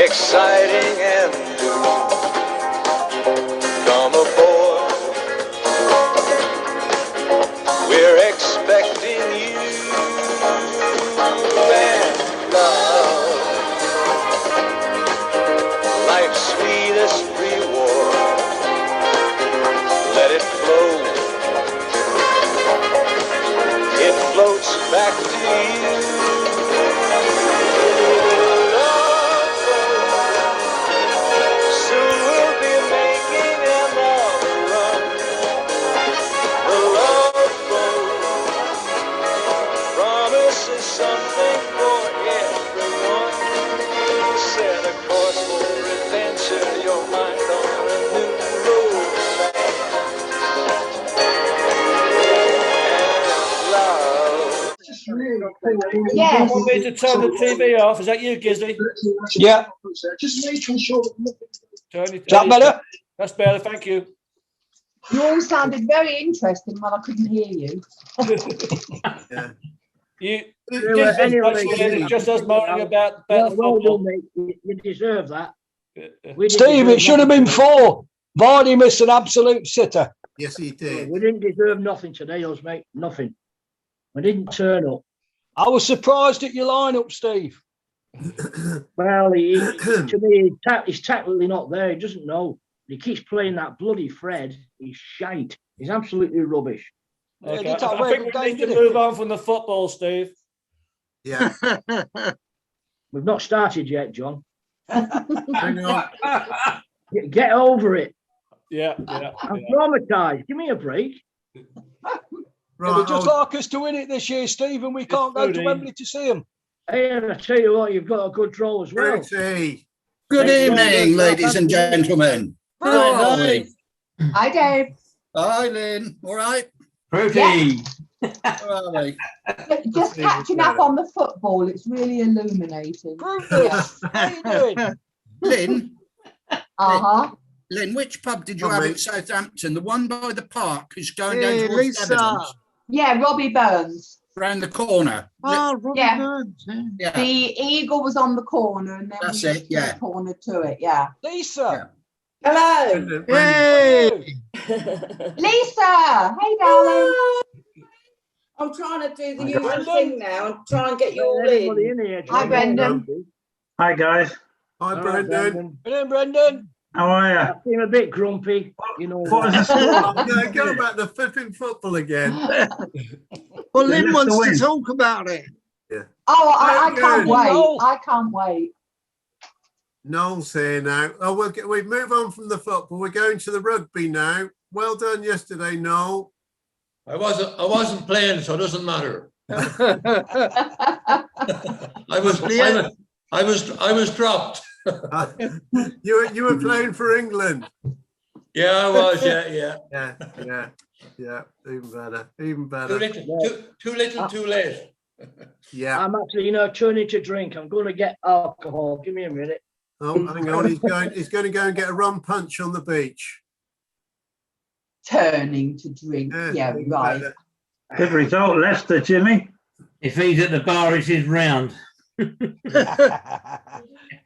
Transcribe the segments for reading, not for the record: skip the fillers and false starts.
exciting and new. Come aboard, we're expecting you. And love, life's sweetest reward. Let it flow, it floats back to you. Soon we'll be making another run. The love boat promises something for everyone. Set a course for adventure, your mind on a new road. Yes. You want me to turn the TV off? Is that you, Gizzy? Yeah. Just making sure. Turn it. Is that better? That's better. Thank you. You all sounded very interesting when I couldn't hear you. Yeah. It's just us moaning about the Well football. done, mate. You deserve that. Steve, it should have been 4. Vardy missed an absolute sitter. Yes, he did. We didn't deserve nothing today, us, mate. Nothing. We didn't turn up. I was surprised at your lineup, Steve. Well, to me, he's tactically not there. He doesn't know. He keeps playing that bloody Fred. He's shite. He's absolutely rubbish. Okay. Yeah, I think we need to move on from the football, Steve. Yeah. We've not started yet, John. Hang on. Get over it. Yeah. I'm traumatized. Give me a break. They would just like us to win it this year, Steve, and we can't go to Wembley to see them. Hey, and I tell you what, you've got a good draw as well. Fruity. Good evening, ladies and gentlemen. Hi, Dave. Hi, Lynn. All right? Fruity. Where are they? Just catching up on the football. It's really illuminating. Brutus, how you doing? Lynn, Uh-huh. Lynn, which pub did you Oh, have mate. at Southampton? The one by the park who's going down towards Lisa. Debenhams? Yeah, Robbie Burns. Round the corner. Oh, Robbie Yeah. Burns. Yeah. The eagle was on the corner, and then That's we it, used yeah. the corner to it. Yeah. Lisa. Hello, Hey! Lisa. Hey, darling. I'm trying to do the Hi, usual Brendan. thing now and try and get you all Everybody in. in here, Hi, John. Brendan. Hi guys, Hi, All right, Brendan. Brendan. how are you? I seem a bit grumpy, you know. What was the score? Oh, no, go back to flipping football again. Well, They Lynn left the wants to win. talk about it. Oh, I Very can't good. wait. Noel. I can't wait. Noel's here now. Oh, we move on from the football. We're going to the rugby now. Well done yesterday, Noel. I wasn't playing, so it doesn't matter. I was dropped. You were playing for England. Yeah, I was. Yeah. Yeah. Even better. Even Too better. little, too late. Yeah. I'm actually, turning to drink. I'm going to get alcohol. Give me a minute. Oh, hang on. He's going to go and get a rum punch on the beach. Turning to drink. Yeah, even right. better. Good result, Leicester, Jimmy. If he's at the bar, it's his round. My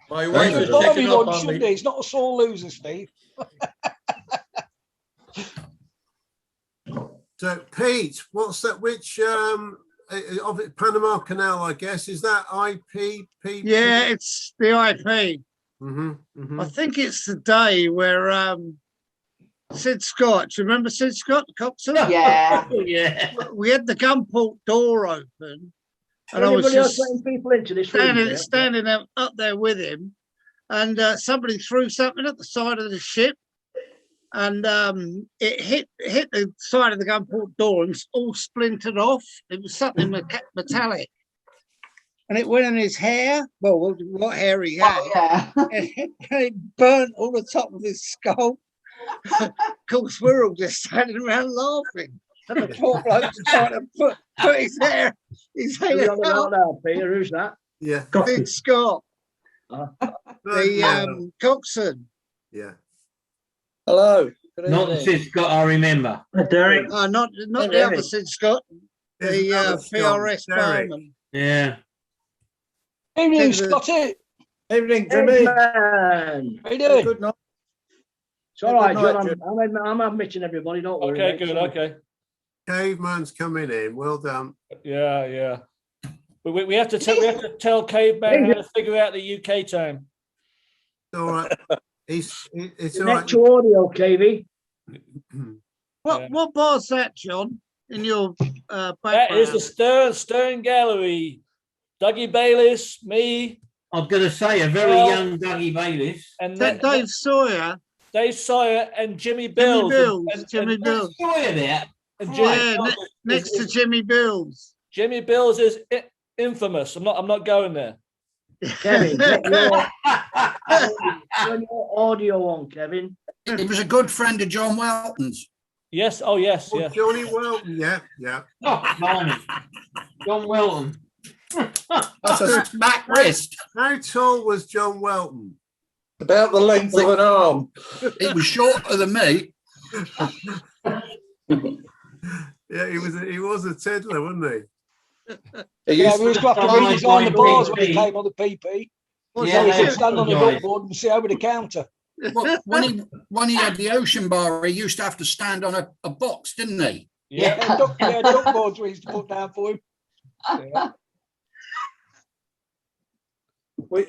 wife is Barney checking up lunch, on shouldn't me. he? It's not a sore loser, Steve. So, Pete, what's that? Which of it, Panama Canal? I guess is that IPP? Yeah, it's the IP. Mm-hmm. I think it's the day where Sid Scott, do you remember Sid Scott, the coxswain? Yeah. Yeah. We had the gunport door open, and I was Anybody else just letting people into this room? standing up there with him, and somebody threw something at the side of the ship, and it hit the side of the gunport door and all splintered off. It was something metallic, and it went in his hair. Well, what hair he had, Oh, yeah. and it burnt all the top of his skull. Of course, we're all just standing around laughing. And the poor bloke trying to put his hair Who's out. on about now, Peter? Who's that? Yeah. Sid Scott, Yeah. the coxswain. Yeah. Hello. Not Sid Scott, I remember. Derek. Not the other Sid Scott, There's the another Scott, PRS Derek. barman. Yeah. Evening, Think that- Scotty. Evening, Jimmy. Man. How you doing? Good night. It's all right, Good John. night, I'm admitting everybody. Don't worry. Okay, mate. good. So- Okay. Caveman's coming in. Well done. Yeah, yeah. But we have to tell Caveman how to figure out the UK time. It's all right. It's all Connect right. to audio, KV. What bar's that, John? In your That background? is the Stern Gallery. Dougie Bayliss, me, I'm going to say a very Well, young Dougie Bayliss. and that then Dave Sawyer. Dave Sawyer and Jimmy Jimmy Bills. Bills. And Jimmy Bills. Sawyer there. and Jimmy Yeah, Bills next to is- Jimmy Bills. Jimmy Bills is infamous. I'm not going there. Kevin, get turn your audio on, Kevin. He was a good friend of John Welton's. Yes. Oh, yes. Oh, Yes. Johnny Welton. Yeah, yeah. Oh, blimey. John Welton. That's a back wrist. How tall was John Welton? About the length of an arm. He was shorter than me. Yeah, he was a tiddler, wasn't Yeah, we was got to redesign the bars when he came on the PP. Yeah, So we they could stand on the apologised. duckboard and sit over the counter. Well, when he had the ocean bar, he used to have to stand on a box, didn't he? Yeah. Duckboards we used to put down for him. Yeah.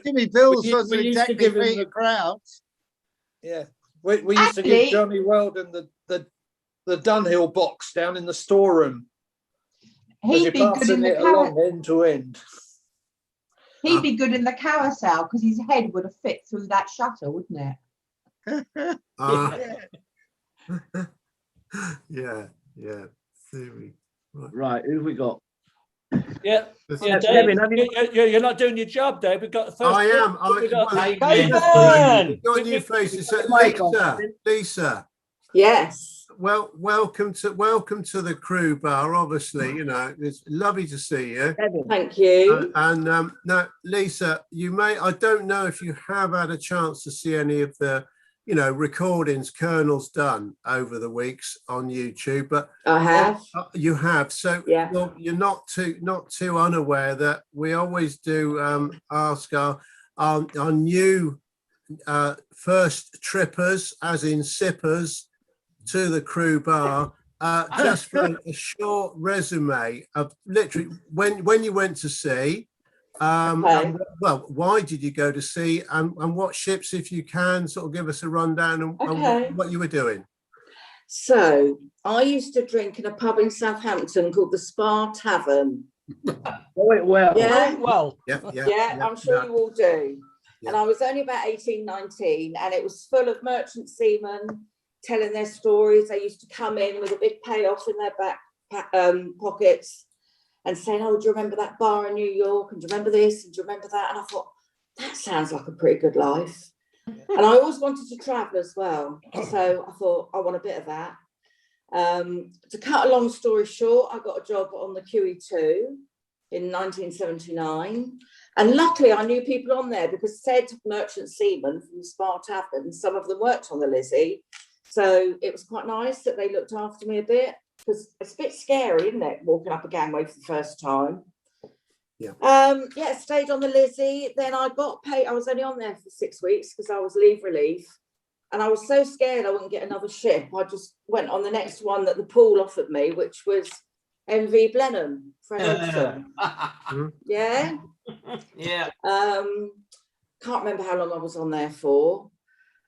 Jimmy Bills we wasn't used to exactly give him Peter Crouch. Yeah. We used to Actually- give Johnny Weldon the Dunhill box down in the storeroom. As He'd you're be good in passing the it along end to end. He'd be good in the carousel because his head would have fit through that shutter, wouldn't it? he? Yeah, yeah. Theory. Right, who have we got? Yeah. That's- Yeah, Dave, Kevin, have you- you're not doing your job, Dave. We've got the first. I am. we got- Well, Kevin! we've got new faces. So, Mic on, Lisa, Kevin. Lisa. Yes. Well, welcome to the crew bar. Obviously, you know it's lovely to see you. Kevin. Thank you. Now, Lisa, you may. I don't know if you have had a chance to see any of the, recordings Colonel's done over the weeks on YouTube, but I have. you have. So Yeah. you're not too unaware that we always do ask our new first trippers, as in sippers, to the crew bar, just for a short resume of literally when you went to sea, Okay. well, why did you go to sea, and what ships, if you can, sort of give us a rundown and Okay. what you were doing. So I used to drink in a pub in Southampton called the Spa Tavern. Oh, it well. Yeah. Well, Yeah, I'm sure you all do. And I was only about 18, 19, and it was full of merchant seamen telling their stories. They used to come in with a big payoff in their back pockets and saying, "Oh, do you remember that bar in New York? And do you remember this? And do you remember that?" And I thought, that sounds like a pretty good life. And I always wanted to travel as well. So I thought, I want a bit of that. To cut a long story short, I got a job on the QE2 in 1979. And luckily I knew people on there because said merchant seamen from the Spa Tavern, some of them worked on the Lizzie. So it was quite nice that they looked after me a bit, because it's a bit scary, isn't it, walking up a gangway for the first time. Yeah, stayed on the Lizzie. Then I got paid. I was only on there for 6 weeks because I was leave relief. And I was so scared I wouldn't get another ship. I just went on the next one that the pool offered me, which was MV Blenheim, Fred Hudson. Yeah. Yeah. Can't remember how long I was on there for.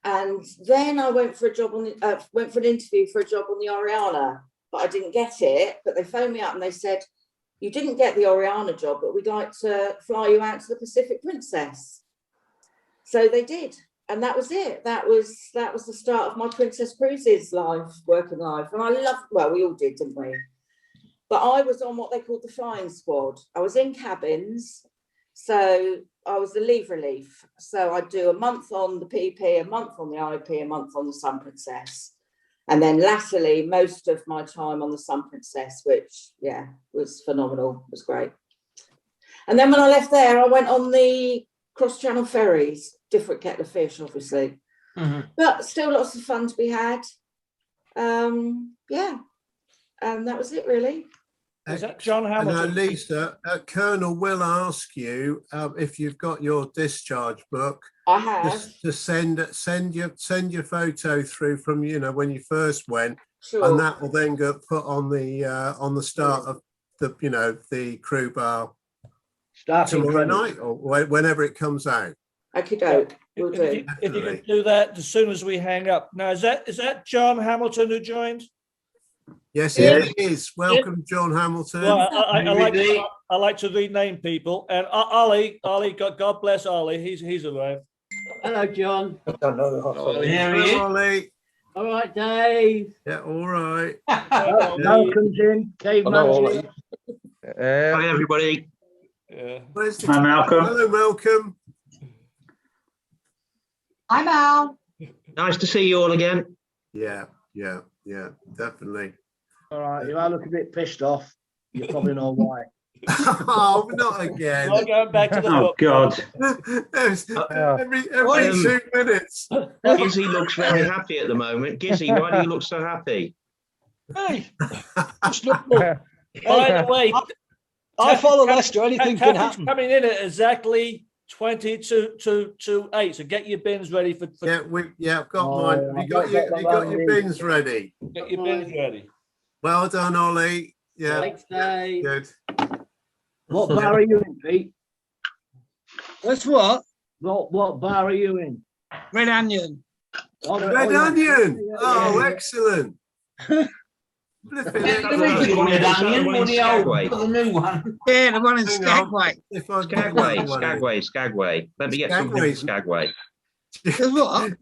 And then I went for a job on the, went for an interview for a job on the Oriana, but I didn't get it. But they phoned me up and they said, "You didn't get the Oriana job, but we'd like to fly you out to the Pacific Princess." So they did. And that was it. That was the start of my Princess Cruises life, working life. And I loved, well, we all did, didn't we? But I was on what they called the flying squad. I was in cabins. So I was the leave relief. So I'd do a month on the PP, a month on the IP, a month on the Sun Princess. And then latterly, most of my time on the Sun Princess, which, yeah, was phenomenal. It was great. And then when I left there, I went on the cross-channel ferries, different kettle of fish, obviously. But still lots of fun to be had. Yeah. And that was it, really. Is that John And Hamilton? Lisa, Colonel will ask you if you've got your discharge book. I have. Just to send your photo through from when you first went, Sure. and that will then get put on the start of the the crew bar Starting tomorrow credit. night or whenever it comes out. Okie doke. Will do. If you can do that as soon as we hang up. Now, is that John Hamilton who joined? Yes, Yes. it is. Welcome, John Hamilton. Well, I like to rename people. And Ollie, God bless Ollie. He's arrived. Hello, John. I don't know. Here he Hello, is. Ollie. All right, Dave. Yeah, all right. Malcolm's in. Dave I know Man's Ollie. in. Hi, everybody. Yeah. Where's the- Hi, Malcolm. Hello, Malcolm. I'm Al. Nice to see you all again. Yeah, definitely. All right, you are looking a bit pissed off. You probably know why. Oh, not again. Not going back to the Oh, book. God. every 2 minutes. Gizzy looks very happy at the moment. Gizzy, why do you look so happy? Hey, just look, look. By the way, I follow Leicester. Anything can Kathy's happen. coming in at exactly 20 to 8. So get your bins ready for I've got mine. Have you got your bins ready? get your bins ready. Well done, Ollie. Yeah, Thanks, Dave. good. What bar are you in, Pete? That's what? What bar are you in? Red Onion. Oh, Red yeah. Onion. Yeah, Oh, yeah. excellent. Flipping The original Red Onion or the old, or the new one? Yeah, the one in Hang on. Skagway. If I Skagway. Let me get something from Skagway. That's what?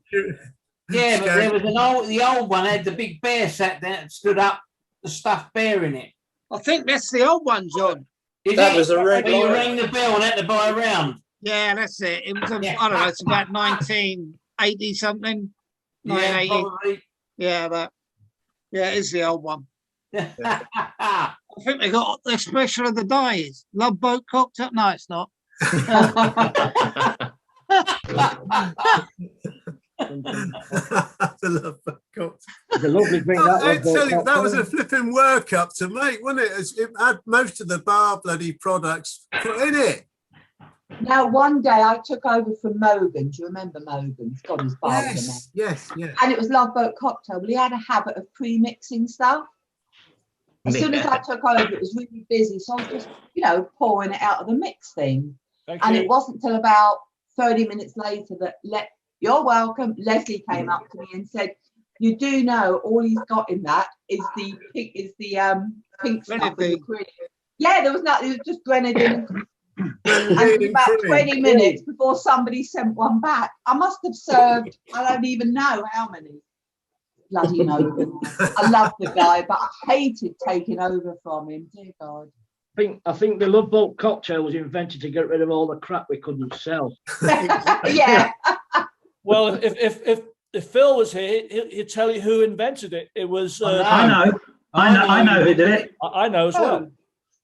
Yeah, but there was the old one had the big bear sat there and stood up, the stuffed bear in it. I think that's the old one, John. Is That it? was a red Where you lion. rang the bell and had to buy a round. Yeah, that's it. It was, Yeah. I don't know, it's about 1980 something. Yeah, 1980. probably. Yeah, but yeah, it's the old one. I think they got the special of the day is Love Boat Cocktail. No, it's not. It's a lovely drink. That I was, tell you, that was a flipping workup to make, wasn't it? It had most of the bar bloody products put in it. Now, one day I took over from Mogan. Do you remember Mogan's? God, his bar was a mess. Yes. And it was Love Boat Cocktail. Well, he had a habit of pre-mixing stuff. As soon as I took over, it was really busy. So I was just, pouring it out of the mix thing. And it wasn't till about 30 minutes later that you're welcome. Leslie came up to me and said, "You do know all he's got in that is the pink stuff with the cream." Yeah, there was nothing. It was just grenadine. And it was about 20 minutes before somebody sent one back. I must have served, I don't even know how many. Bloody Mogan. I love the guy, but I hated taking over from him. Dear God. I think the Love Boat Cocktail was invented to get rid of all the crap we couldn't sell. Yeah. Well, if Phil was here, he'd tell you who invented it. It was. I know who did it. I know as well.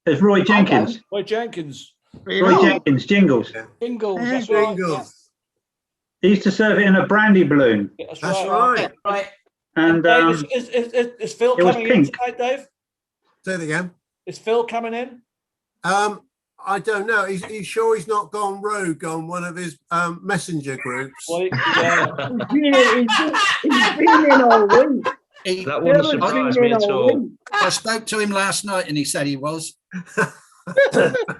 It's Roy Jenkins. Roy Jenkins. Roy Jenkins, Jingles. Jingles. That's That's right. right. He used to serve it in a brandy balloon. That's right. Right. And Dave, is Phil it was coming in pink. tonight, Dave? Say it again. Is Phil coming in? I don't know. He's sure he's not gone rogue on one of his messenger groups. Well, He's been in all week. that wouldn't surprise me at all. I spoke to him last night and he said he was.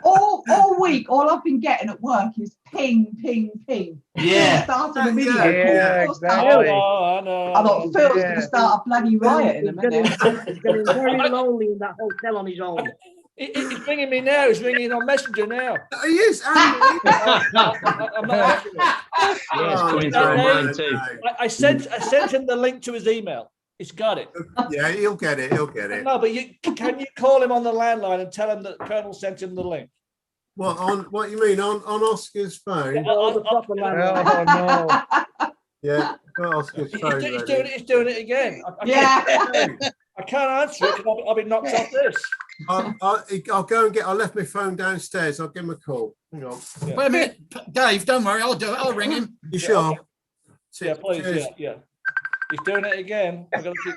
all week, all I've been getting at work is ping, ping, ping. Yeah. Started a video Yeah, call. exactly. I know. I thought Phil's going to start a bloody riot in a minute. He's getting very lonely in that hotel on his own. He's ringing me now. He's ringing on Messenger now. He is. I'm not answering it. Yeah, it's coming through on mine too. I sent him the link to his email. He's got it. Yeah, he'll get it. He'll get it. No, but can you call him on the landline and tell him that Colonel sent him the link? What you mean on Oscar's phone? Yeah, Oh, no. Yeah, got Oscar's phone. He's doing it again. I can't answer it because I'll be knocked off this. I'll go and I left my phone downstairs. I'll give him a call. Hang on. Yeah. Wait a minute, Dave, don't worry, I'll do it. I'll ring him. You sure? Yeah, please. Cheers. Yeah. He's doing it again. I'm gonna keep...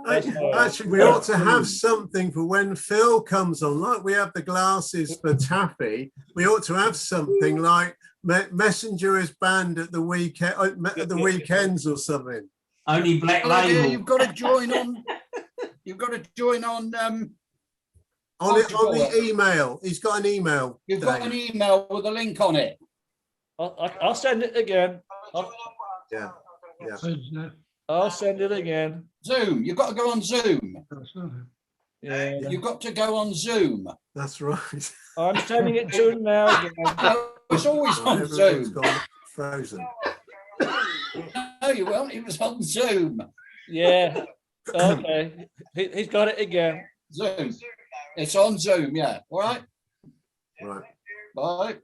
Actually, we ought to have something for when Phil comes on. Like we have the glasses for Taffy, we ought to have something like Messenger is banned at the weekend, at the weekends or something. Only Black Label. Yeah, you've got to join on. You've got to join on. On the email, he's got an email. You've got an email with a link on it. I'll send it again. Yeah. I'll send it again. Zoom. You've got to go on Zoom. Yeah. You've got to go on Zoom. That's right. I'm sending it to him now again. No, it's always on Zoom. Gone frozen. No, you won't. It was on Zoom. Yeah. Okay. He's got it again. Zoom. It's on Zoom. Yeah. All right. Right. Bye.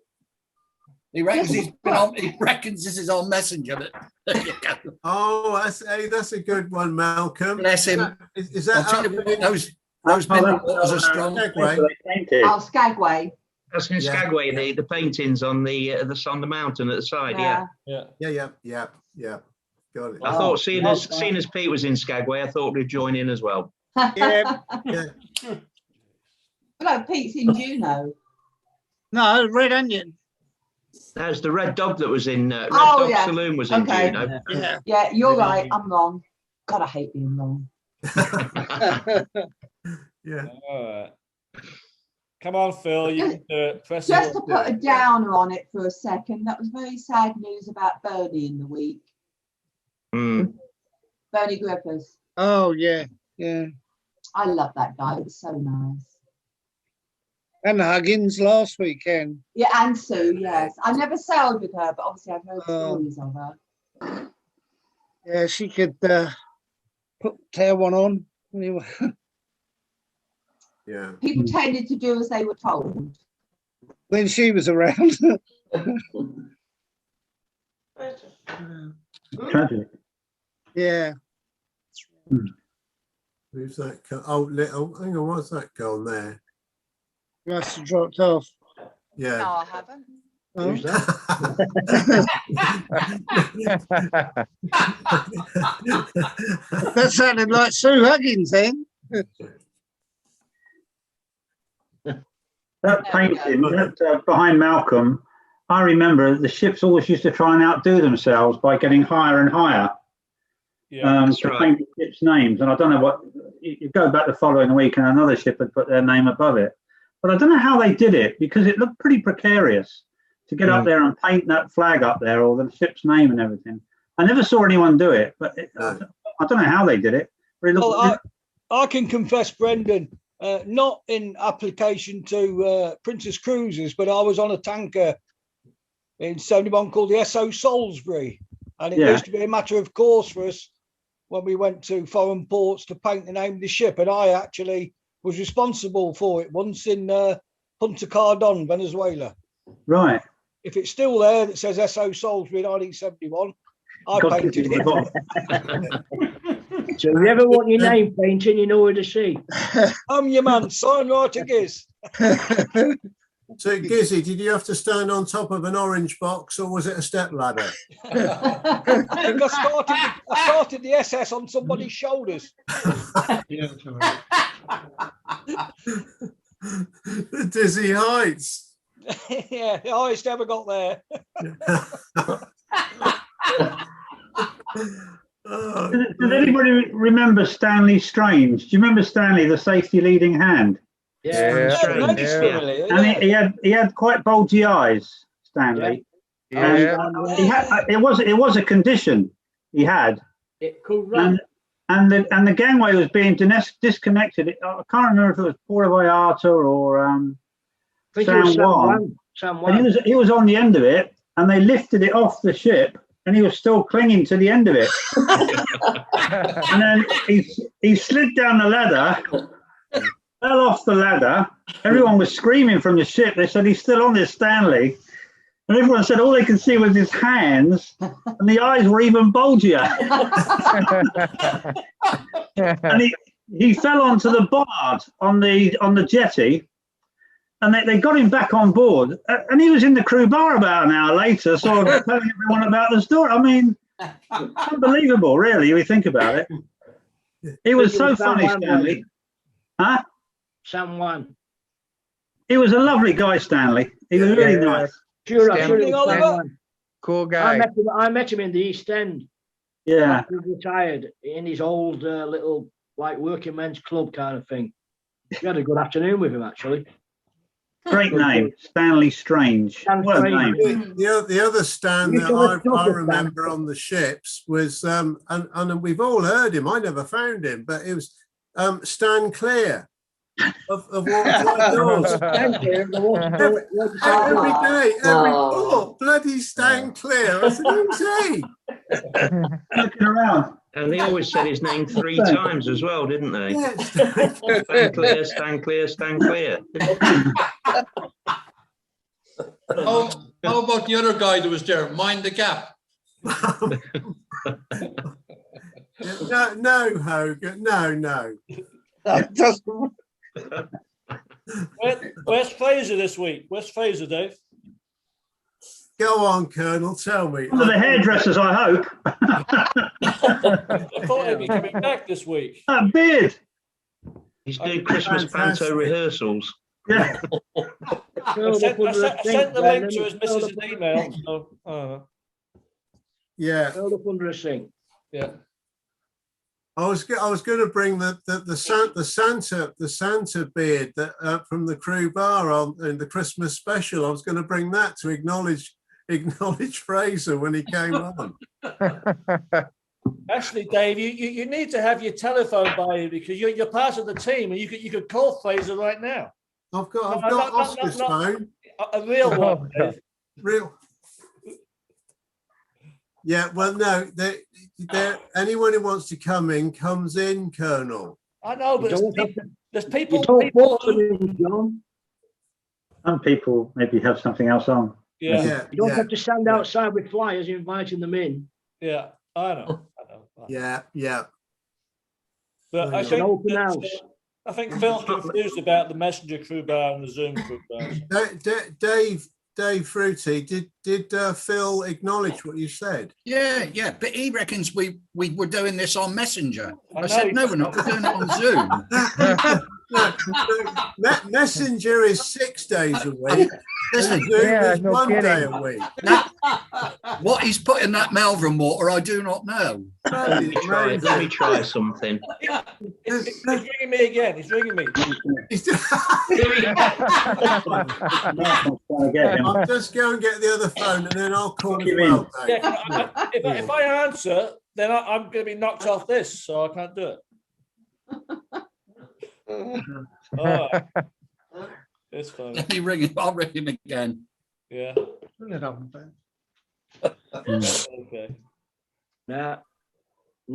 He reckons he's been on. He reckons this is on Messenger. There you go. Oh, that's a good one, Malcolm. Bless him. Is that I'll tell you what, those men are strong. Oh, Skagway. That's in Skagway. The paintings on the mountain at the side. Yeah. Yeah. Got it. I thought, seeing as Pete was in Skagway, I thought we'd join in as well. Yeah. No, Pete's in Juneau. No, Red Onion. There's the Red Dog that was in Red Dog Saloon was in Juneau. Yeah, you're right. I'm wrong. God, I hate being wrong. Yeah. All right. Come on, Phil. You can do it. Press Just to put a downer on it for a second, that was very sad news about Bernie in the week. Bernie Griffiths. Oh, yeah. I love that guy. It was so nice. And Huggins last weekend. Yeah, and Sue, yes. I never sailed with her, but obviously I've heard stories of her. Yeah, she could tear one on. Anyway. Yeah. People tended to do as they were told. When she was around. Tragic. Yeah. Who's that? Hang on, what's that gone there? Must have dropped off. Yeah. No, I haven't. Who's that sounded like Sue Huggins then. That painting behind Malcolm, I remember the ships always used to try and outdo themselves by getting higher and higher. Yeah, to paint the ships' names. And I don't know what, you go back the following week and another ship had put their name above it. But I don't know how they did it, because it looked pretty precarious to get up there and paint that flag up there, or the ship's name and everything. I never saw anyone do it, but I don't know how they did it. But it looked I can confess, Brendan, not in application to Princess Cruises, but I was on a tanker in 71 called the SO Salisbury. And it used to be a matter of course for us when we went to foreign ports to paint the name of the ship. And I actually was responsible for it once in Punta Cardon, Venezuela. Right. If it's still there that says SO Salisbury 1971, I painted it. So if you ever want your name painting, you know where to see. I'm your man, sign right it is. So, Gizzy, did you have to stand on top of an orange box, or was it a step ladder? I think I started the SS on somebody's shoulders. The dizzy heights. Yeah, the highest ever got there. Does anybody remember Stanley Strange? Do you remember Stanley, the safety leading hand? Yeah. And he had quite bulgy eyes, Stanley. Yeah. And it was a condition he had. It could run. And the gangway was being disconnected. I can't remember if it was Port Vallarta or San Juan. And he was on the end of it, and they lifted it off the ship, and he was still clinging to the end of it. And then he slid down the ladder, fell off the ladder. Everyone was screaming from the ship. They said, he's still on this, Stanley. And everyone said all they could see was his hands, and the eyes were even bulgier. And he fell onto the board on the jetty, and they got him back on board. And he was in the crew bar about an hour later, sort of telling everyone about the story. I mean, Unbelievable, really, if you think about it. He was so funny, Stanley. Huh? San Juan. He was a lovely guy, Stanley. He was really nice. Sure, Stanley, Oliver. Cool guy. I met him in the East End. Yeah. He was retired in his old little like working men's club kind of thing. We had a good afternoon with him actually. Great name, Stanley Strange. What a name. The other Stan that I remember on the ships was, and we've all heard him, I never found him, but it was Stan Clear of Watertight Doors. Every day, bloody Stan Clear. I said, who's he? Looking around. And they always said his name 3 times as well, didn't they? Yeah, Stan Clear, Stan Clear, Stan Clear. How about the other guy that was there? Mind the Gap. No, Hogan, no. Where's Fraser this week? Where's Fraser, Dave? Go on, Colonel, tell me. One of the hairdressers, I hope. I thought he'd be coming back this week. That beard. He's doing Christmas panto rehearsals. Yeah. I sent the link to his missus' email. So, Yeah. Held up under a sink. Yeah. I was going to bring the Santa beard that from the Crew Bar in the Christmas special. I was going to bring that to acknowledge Fraser when he came on. Actually, Dave, you need to have your telephone by you because you're part of the team, and you could call Fraser right now. I've got Oscar's phone. A real one, Dave. Real. Yeah, well, no, anyone who wants to come in comes in, Colonel. I know, but there's people. Some people maybe have something else on. Yeah. You don't have to stand outside with flyers inviting them in. Yeah, I know. Yeah. But I think Phil's confused about the Messenger Crew Bar and the Zoom Crew Bar. Dave Fruity, did Phil acknowledge what you said? Yeah, but he reckons we were doing this on Messenger. I said, no, we're not. We're doing it on Zoom. Messenger is 6 days a week. Listen, Zoom is 1 day a week. What he's put in that Malvern water, I do not know. Let me try something. He's ringing me again. He's ringing me. I'll just go and get the other phone and then I'll call you in. If I answer, then I'm going to be knocked off this, so I can't do it. All right. It's fine. Let me ring him. I'll ring him again. Yeah. Okay. No.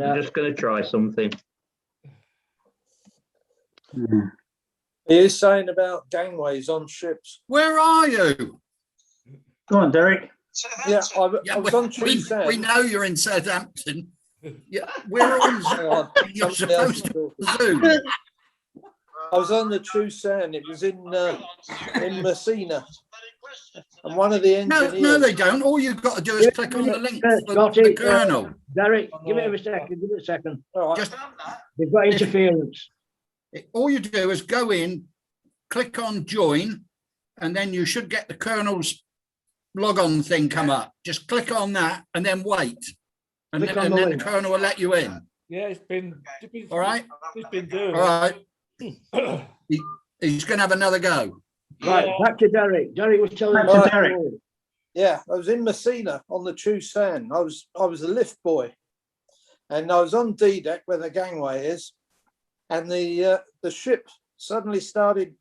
I'm just going to try something. He is saying about gangways on ships. Where are you? Go on, Derek. Yeah, I was on Tuesday. We know you're in Southampton. Yeah, we're on. You're supposed to Zoom. I was on the Tuesday and it was in Messina. And one of the engineers... No, they don't. All you've got to do is click on the link for the Colonel. Derek, give it a second. All right. Just, they've got interference. All you do is go in, click on join, and then you should get the Colonel's log on thing come up. Just click on that and then wait. And then the Colonel will let you in. Yeah, it's been all right. He's been doing all right. He's going to have another go. Right, back to Derek. Derek was telling me. Yeah, I was in Messina on the Tuesday. I was a lift boy, and I was on D deck where the gangway is, and the ship suddenly started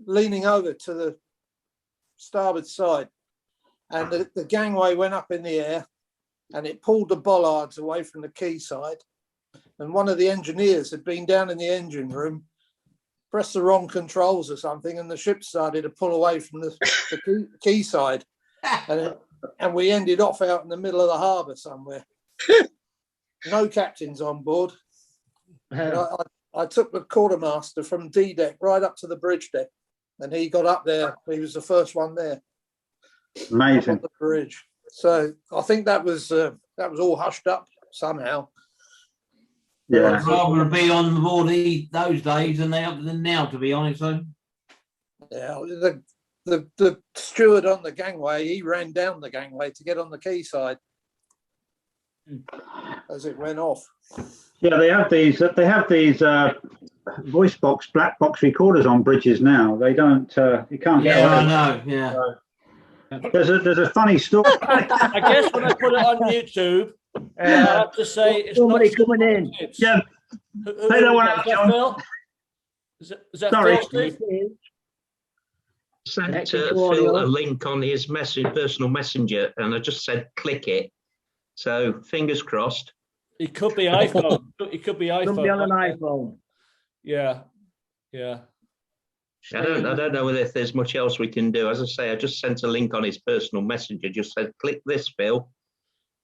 leaning over to the starboard side, and the gangway went up in the air, and it pulled the bollards away from the quayside, and one of the engineers had been down in the engine room, pressed the wrong controls or something, and the ship started to pull away from the quayside, and we ended off out in the middle of the harbour somewhere. No captains on board. I took the quartermaster from D deck right up to the bridge deck, and he got up there. He was the first one there. Amazing. On the bridge. So I think that was all hushed up somehow. Yeah. I'd rather be on the board those days than now, to be honest. Though. Yeah, the steward on the gangway, he ran down the gangway to get on the quayside as it went off. Yeah, they have these voice box, black box recorders on bridges now. They don't. You can't get. Yeah, I know. Yeah. There's a funny story. I guess when I put it on YouTube, I have to say it's Somebody not coming in. Yeah. They don't want to. Phil? Is that Sorry. Phil, Steve? Sent Phil a link on his personal messenger, and I just said click it. So fingers crossed. It could be iPhone. It could be iPhone. Somebody on an iPhone. Yeah, yeah. I don't know whether there's much else we can do. As I say, I just sent a link on his personal messenger. Just said click this, Phil.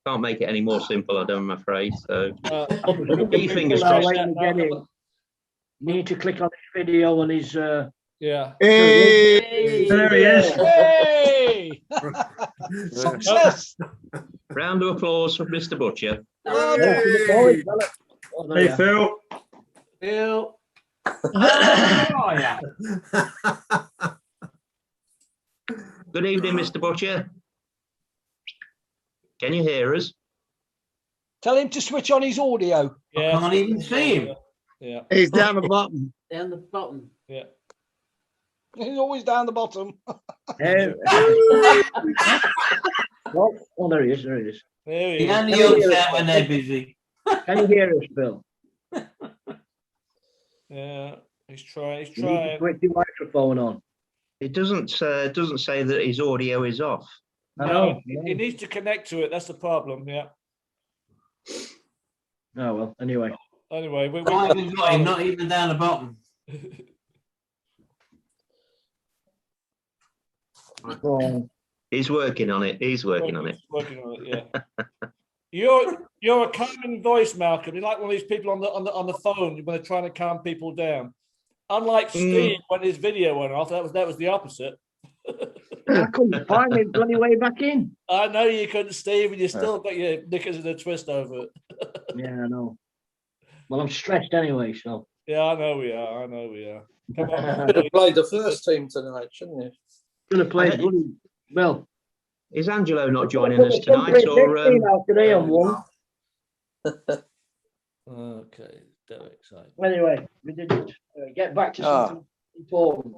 Can't make it any more simple, I'm afraid. So keep fingers crossed. You need to click on his video on his. Yeah. Hey, there he is. Hey! Success. Round of applause for Mr. Butcher. Hey, Phil. Phil. Good evening, Mr. Butcher. Can you hear us? Tell him to switch on his audio. Yeah. I can't even see him. Yeah. He's down the bottom. Down the bottom. Yeah. He's always down the bottom. Oh, there he is. There he is. There he He is. only yells out when they're busy. Can you hear us, Bill? Yeah. He's trying. He's You need to trying. switch your microphone on. It doesn't say that his audio is off. I No, know. he needs to connect to it. That's the problem. Yeah. Oh well. Anyway. Anyway, I haven't got him, not even down the bottom. Oh, He's working on it. He's working on it. Working on it. Yeah. You're a calming voice, Malcolm. You're like one of these people on the phone when they're trying to calm people down. Unlike Steve, when his video went off, that was the opposite. I couldn't find me bloody way back in. I know you couldn't, Steve, and you still got your knickers in a twist over it. Yeah, I know. Well, I'm stressed anyway, so. Yeah, I know we are. Come on. Should have played the first team tonight, shouldn't you? Should have played bloody well. Is Angelo not joining us tonight? Or today on one. Okay, Derek. Sorry. Anyway, we didn't get back to something important.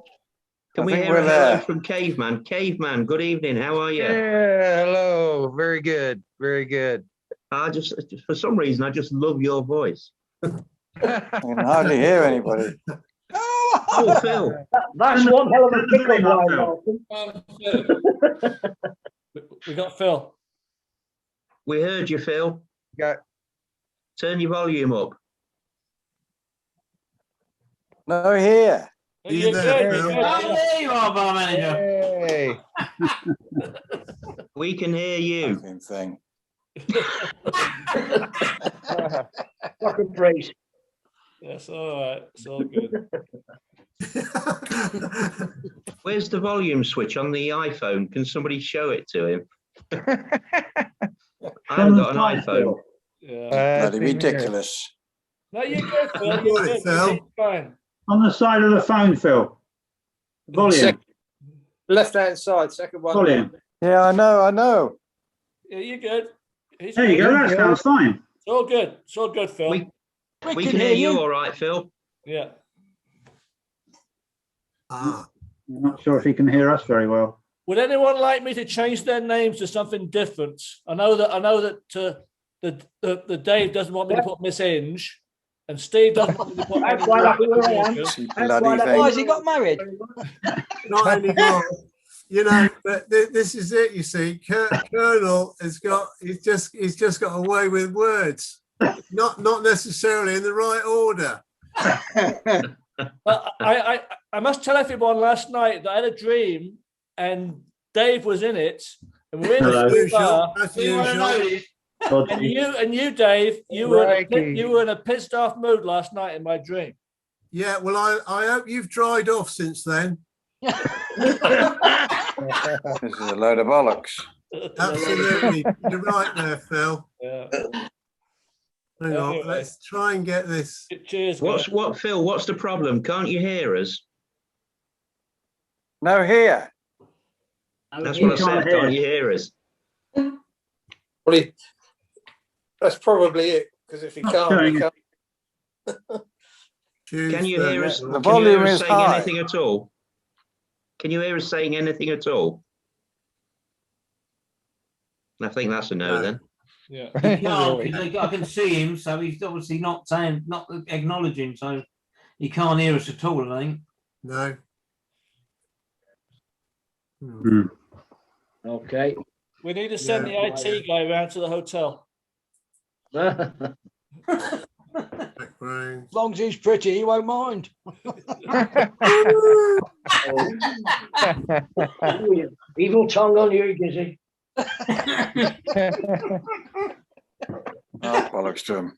can we hear a hello from Caveman? Caveman, good evening. How are you? Yeah, hello. Very good. Very good. I just for some reason I just love your voice. I can hardly hear anybody. Oh, Phil. That's one hell of a pickup line, We got Phil. We heard you, Phil. Yeah. Turn your volume up. No, here. You're good. Oh, there you are, bar manager. Hey. We can hear you. Fucking thing. Fucking praise. That's all right. It's all good. Where's the volume switch on the iPhone? Can somebody show it to him? I haven't got an iPhone. Yeah. Bloody ridiculous. No, you're good, Phil. You're good. It's fine. On the side of the phone, Phil. Volume. Left-hand side, second one. Volume. Yeah, I know. Yeah, you're good. There you go. That sounds fine. It's all good. It's all good, Phil. We can hear you all right, Phil. Yeah. I'm not sure if he can hear us very well. Would anyone like me to change their names to something different? I know that the Dave doesn't want me to put Miss Inge, and Steve doesn't want me to put. Why has he got married? Not anymore. You know, but this is it. You see, Colonel has got. He's just got away with words, not necessarily in the right order. Well, I must tell everyone last night that I had a dream, and Dave was in it, and we were in the bar. And you, Dave, you were in a pissed off mood last night in my dream. Yeah, well, I hope you've dried off since then. This is a load of bollocks. Absolutely. You're right there, Phil. Yeah. Hang on, let's try and get this. Cheers. Phil, what's the problem? Can't you hear us? No, here. That's what I said. Can't you hear us? Well, that's probably it, because if you can't, you can't. Can you hear us? The volume is saying high. anything at all? Can you hear us saying anything at all? I think that's a no then. Yeah. I can see him, so he's obviously not acknowledging, so he can't hear us at all, I think. No. Okay. We need to send the IT guy around to the hotel. As long as he's pretty, he won't mind. Evil tongue on you, Gizzy. Bollocks to him.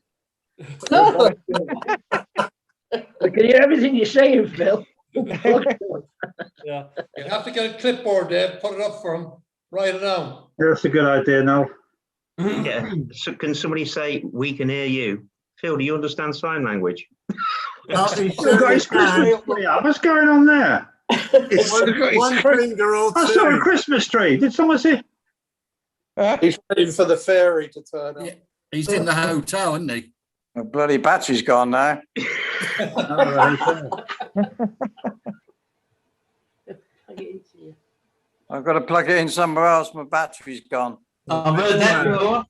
I can hear everything you're saying, Phil. Yeah. You have to get a clipboard there, put it up for him, write it down. That's a good idea, Noel. Yeah. So can somebody say, we can hear you? Phil, do you understand sign language? What's going on there? One finger or two. I saw a Christmas tree. Did someone see? He's waiting for the fairy to turn up. Yeah, he's in the hotel, isn't he? The bloody battery's gone now. I've got to plug it in somewhere else. My battery's gone. I've heard that before.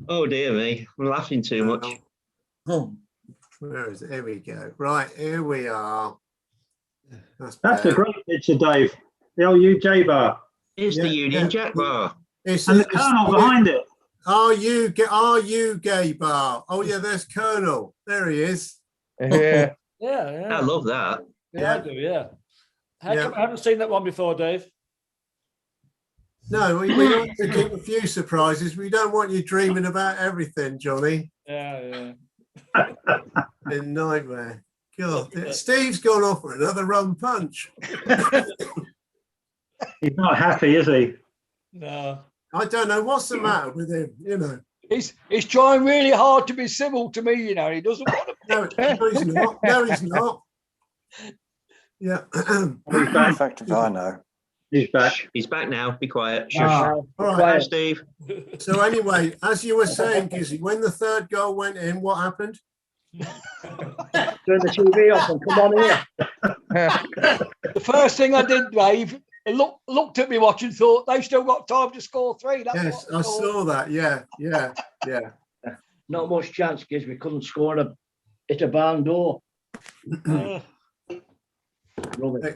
Oh dear me, I'm laughing too much. Where is it? Here we go. Right, here we are. That's a great picture, Dave. The old UJ bar. Here's the Union Jack bar. And the Colonel behind it. Are you gay bar? Oh yeah, there's Colonel. There he is. Yeah. I love that. Yeah, I do, yeah. How come I haven't seen that one before, Dave? No, we like to keep a few surprises. We don't want you dreaming about everything, Johnny. Yeah. A nightmare. God, Steve's gone off for another rum punch. He's not happy, is he? No. I don't know what's the matter with him, you know. He's trying really hard to be civil to me, you know. He doesn't want to. No, he's not. No, he's not. Yeah. He's back. In fact, if I know. He's back. He's back now. Be quiet. Shush. All right. Hi, Steve. So anyway, as you were saying, Gizzy, when the third goal went in, what happened? Turn the TV off and come on here. The first thing I did, Dave, I looked at me watch and thought they've still got time to score 3. That's yes, I saw that. Yeah. Not much chance, kids. We couldn't score at a barn door.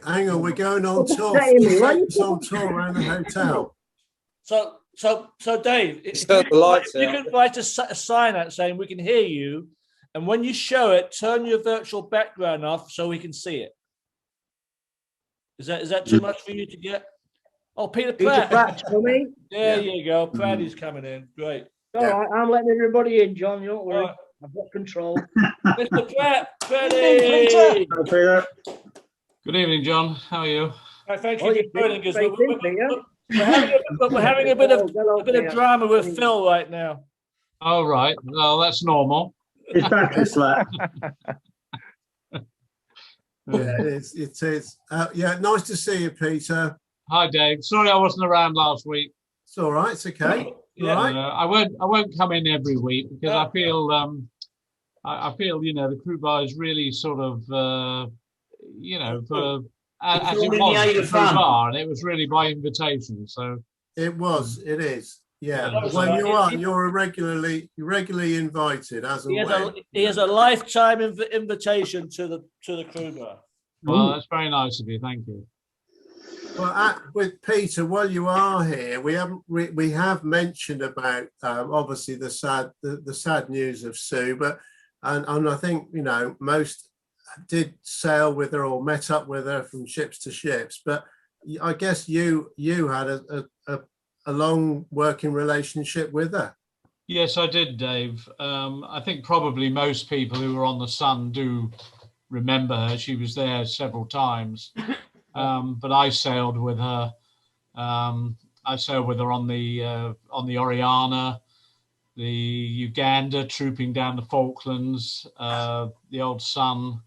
Hang on, we're going on tour. On tour around the hotel. So Dave, if Turn the lights you out. can write a sign out saying we can hear you, and when you show it, turn your virtual background off so we can see it. Is that too much for you to get? Oh, Peter Pratt. Peter Pratt's coming. There you go. Pratty's coming in. Great. All right, I'm letting everybody in, John. You don't worry. Right. I've got control. Mr. Pratt, Pratty. Good evening, John. How are you? Thank you for joining us. We're having a bit of drama with Phil right now. Oh, right. Well, that's normal. His back is flat. Yeah, it is. Yeah, nice to see you, Peter. Hi, Dave. Sorry I wasn't around last week. It's all right. It's okay. Yeah. All right. I won't come in every week because I feel the crew bar is really sort of as it was the crew bar, and it was really by invitation. So it is. Yeah. Yeah, Well, you're regularly invited as and he has a lifetime invitation to the crew bar. Well, that's very nice of you. Thank you. Well, with Peter, while you are here, we have mentioned about obviously the sad news of Sue, and I think most did sail with her or met up with her from ships to ships, but I guess you had a long working relationship with her. Yes, I did, Dave. I think probably most people who were on the Sun do remember her. She was there several times, but I sailed with her. I sailed with her on the Oriana, the Uganda, trooping down the Falklands, the Old Sun,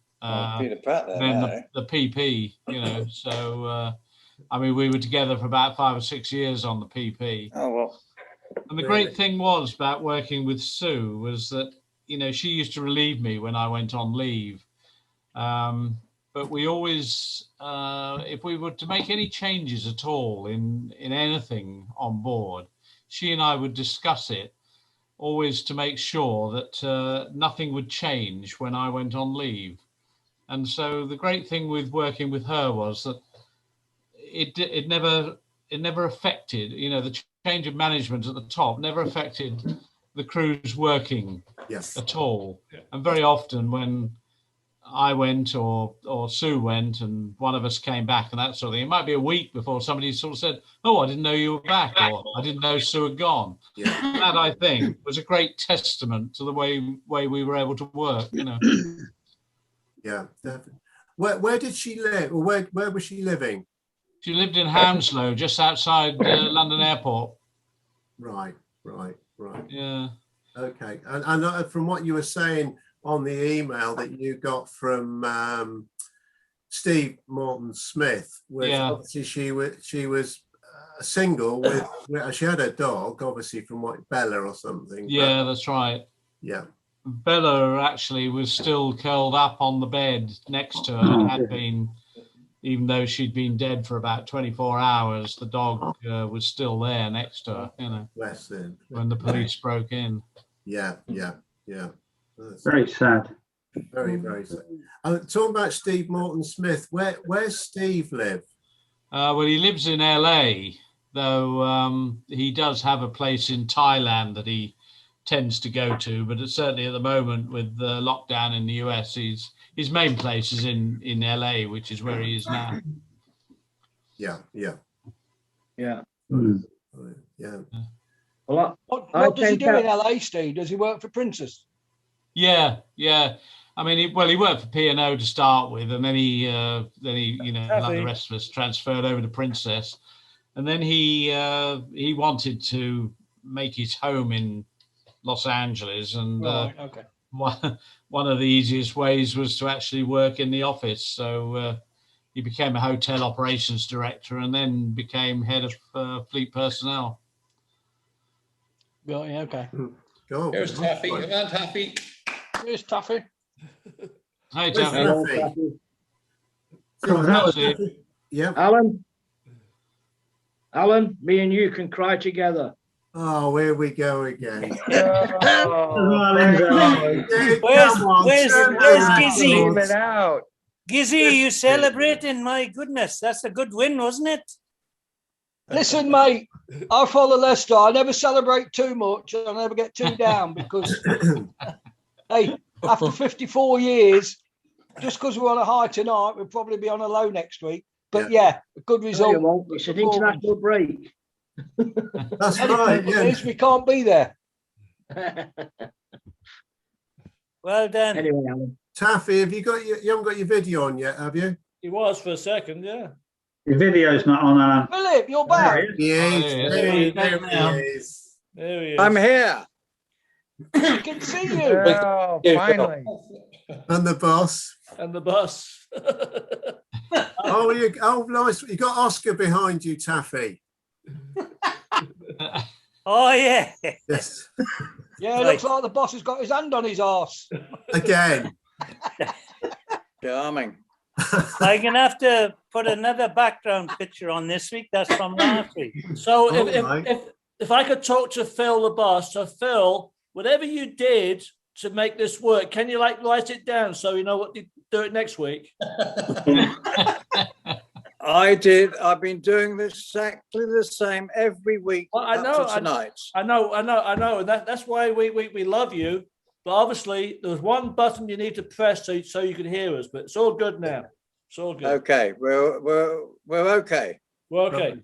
Peter Pratt there, then now, the PP. You know, so I mean, we were together for about 5 or 6 years on the PP. Oh well. And the great thing was about working with Sue was that, you know, she used to relieve me when I went on leave. But we always, if we were to make any changes at all in anything on board, she and I would discuss it, always to make sure that nothing would change when I went on leave. And so the great thing with working with her was that it never affected, you know, the change of management at the top never affected the crew's working at all. And very often when I went or Sue went and one of us came back and that sort of thing, it might be a week before somebody sort of said, oh, I didn't know you were back, or I didn't know Sue had gone. That, I think, was a great testament to the way we were able to work, you know. Yeah, definitely. Where did she live, or where was she living? She lived in Hounslow, just outside London Airport. Right. Yeah. Okay, and from what you were saying on the email that you got from Steve Morton Smith, which obviously she was single with, she had a dog, obviously from what, Bella or something. Yeah, that's right. Yeah. Bella actually was still curled up on the bed next to her and had been, even though she'd been dead for about 24 hours, the dog was still there next to her, you know, Bless him. when the police broke in. Yeah. That's very sad. Very, very sad. Talking about Steve Morton Smith, where's Steve live? Well, he lives in LA, though he does have a place in Thailand that he tends to go to, but it's certainly at the moment with the lockdown in the US, his main place is in LA, which is where he is now. Yeah. Well, what does he do in LA, Steve? Does he work for Princess? Yeah. I mean, he worked for P&O to start with, and then he you know, like the rest of us, transferred over to Princess, and then he wanted to make his home in Los Angeles, and one of the easiest ways was to actually work in the office. So he became a hotel operations director, and then became head of fleet personnel. Yeah, okay. Here's Taffy. Come on, Taffy. Here's Taffy. Hi, Taffy. Yeah. Alan, me and you can cry together. Oh, here we go again. Where's Gizzy? Gizzy, you celebrating? My goodness, that's a good win, wasn't it? Listen, mate, I follow Leicester. I never celebrate too much. I never get too down because, hey, after 54 years, just because we're on a high tonight, we'll probably be on a low next week. But yeah, a good result. No, it's an international break. That's right. Yeah. At least we can't be there. Well done. Anyway, Alan. Taffy, you haven't got your video on yet, have you? He was for a second, yeah. The video's not on, Alan. Philip, you're back. There he is. I'm here. I can see you. Oh, finally. And the boss. And the bus. Oh, nice. You got Oscar behind you, Taffy. Oh, yeah. Yes. Yeah, it looks like the boss has got his hand on his arse. Again. Charming. I'm going to have to put another background picture on this week. That's from last week. So if I could talk to Phil, the boss, so Phil, whatever you did to make this work, can you write it down so you know what to do it next week? I did. I've been doing this exactly the same every week. Well, I know. And that's why we love you. But obviously, there's one button you need to press so you can hear us. But it's all good now. It's all good. Okay, we're okay. We're okay.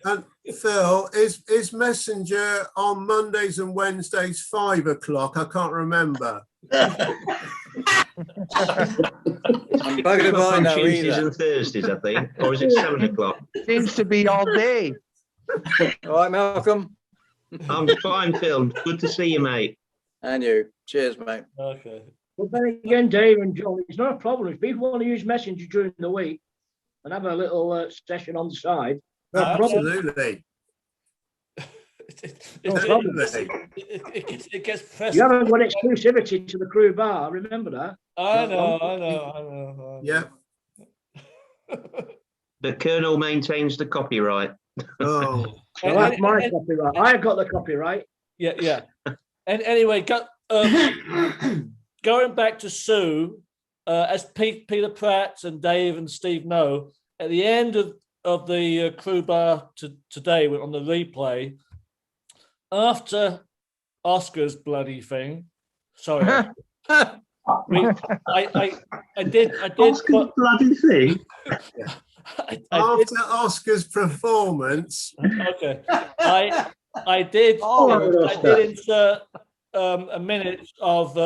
And Phil, is Messenger on Mondays and Wednesdays 5 o'clock? I can't remember. I'm bugging by now Tuesdays either. and Thursdays, I think, or is it 7 o'clock? Seems to be all day. All right, Malcolm. I'm fine, Phil. Good to see you, mate. And you. Cheers, mate. Okay. But then again, Dave and John, it's not a problem. If people want to use Messenger during the week and have a little session on the side, no problem. Absolutely. No problem. It gets You haven't got exclusivity to the crew bar. Remember that. I know. Yeah. The Colonel maintains the copyright. Oh. Well, that's my copyright. I've got the copyright. Yeah. And anyway, going back to Sue, as Peter Pratt and Dave and Steve know, at the end of the crew bar today on the replay, after Oscar's bloody thing, sorry, I did Oscar's bloody thing. After Oscar's performance. Okay, I did insert a minute of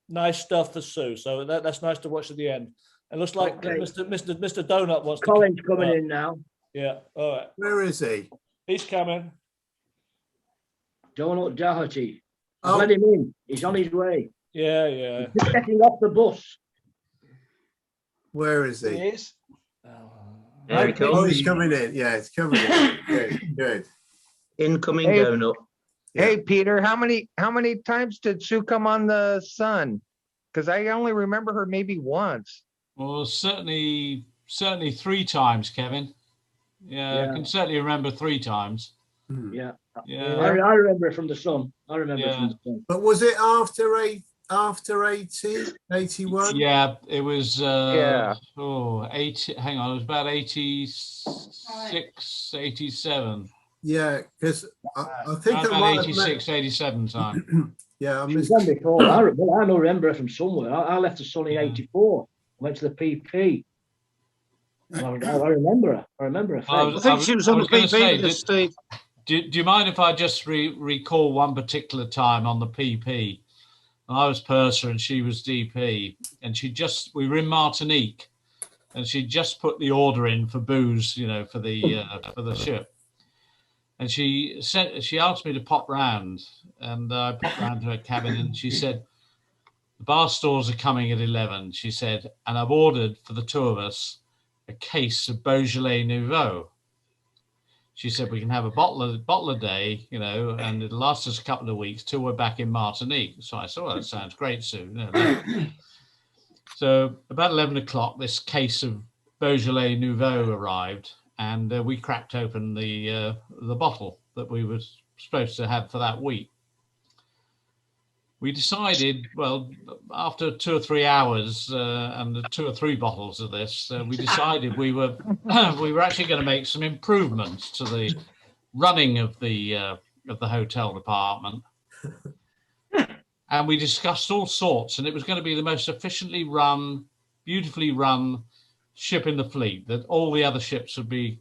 nice stuff for Sue, so that's nice to watch at the end. It looks like Mr. Donut wants Colin's coming in now. Yeah, all right. Where is he? He's coming. Donut Doherty. Let him in. He's on his way. Yeah. He's getting off the bus. Where is he? He is. There he comes. Oh, he's coming in. Yeah, it's coming in. Good. Incoming Hey. donut. Hey, Peter, how many times did Sue come on the Sun? Because I only remember her maybe once. Well, certainly 3 times, Kevin. Yeah, I can certainly remember 3 times. Yeah. Yeah. I remember it from the Sun. I remember it from the Sun. But was it after 80, 81? Yeah, it was. Yeah. 80. Hang on, it was about 86, 87. Yeah, because I think About I might have 86, 87 time. Yeah, I She's missed. done before. I remember her from somewhere. I left the Sun in '84. Went to the PP. I remember her. I think she was on the gonna say, PP with us, Steve. Do you mind if I just recall one particular time on the PP? I was purser and she was DP, and we were in Martinique, and she just put the order in for booze, for the ship. And she asked me to pop round, and I popped round to her cabin, and she said, "The bar stores are coming at 11." She said, "and I've ordered for the 2 of us a case of Beaujolais Nouveau." She said, "We can have a bottle a day, and it'll last us a couple of weeks till we're back in Martinique." So I said, "Well, that sounds great, Sue." So about 11 o'clock, this case of Beaujolais Nouveau arrived, and we cracked open the bottle that we were supposed to have for that week. We decided, well, after 2 or 3 hours and the 2 or 3 bottles of this, we decided we were actually going to make some improvements to the running of the hotel department. And we discussed all sorts, and it was going to be the most efficiently run, beautifully run ship in the fleet that all the other ships would be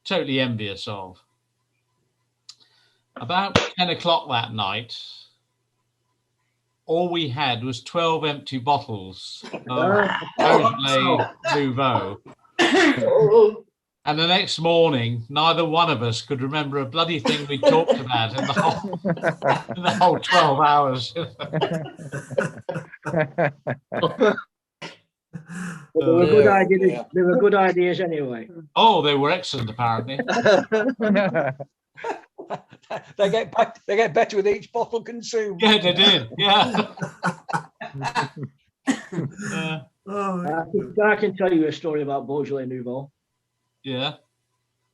totally envious of. About 10 o'clock that night, all we had was 12 empty bottles of Beaujolais Nouveau. And the next morning, neither one of us could remember a bloody thing we talked about in the whole 12 hours. They were good ideas. They were good ideas anyway. Oh, they were excellent, apparently. They get better with each bottle consumed. Yeah, they did. Yeah. I can tell you a story about Beaujolais Nouveau. Yeah.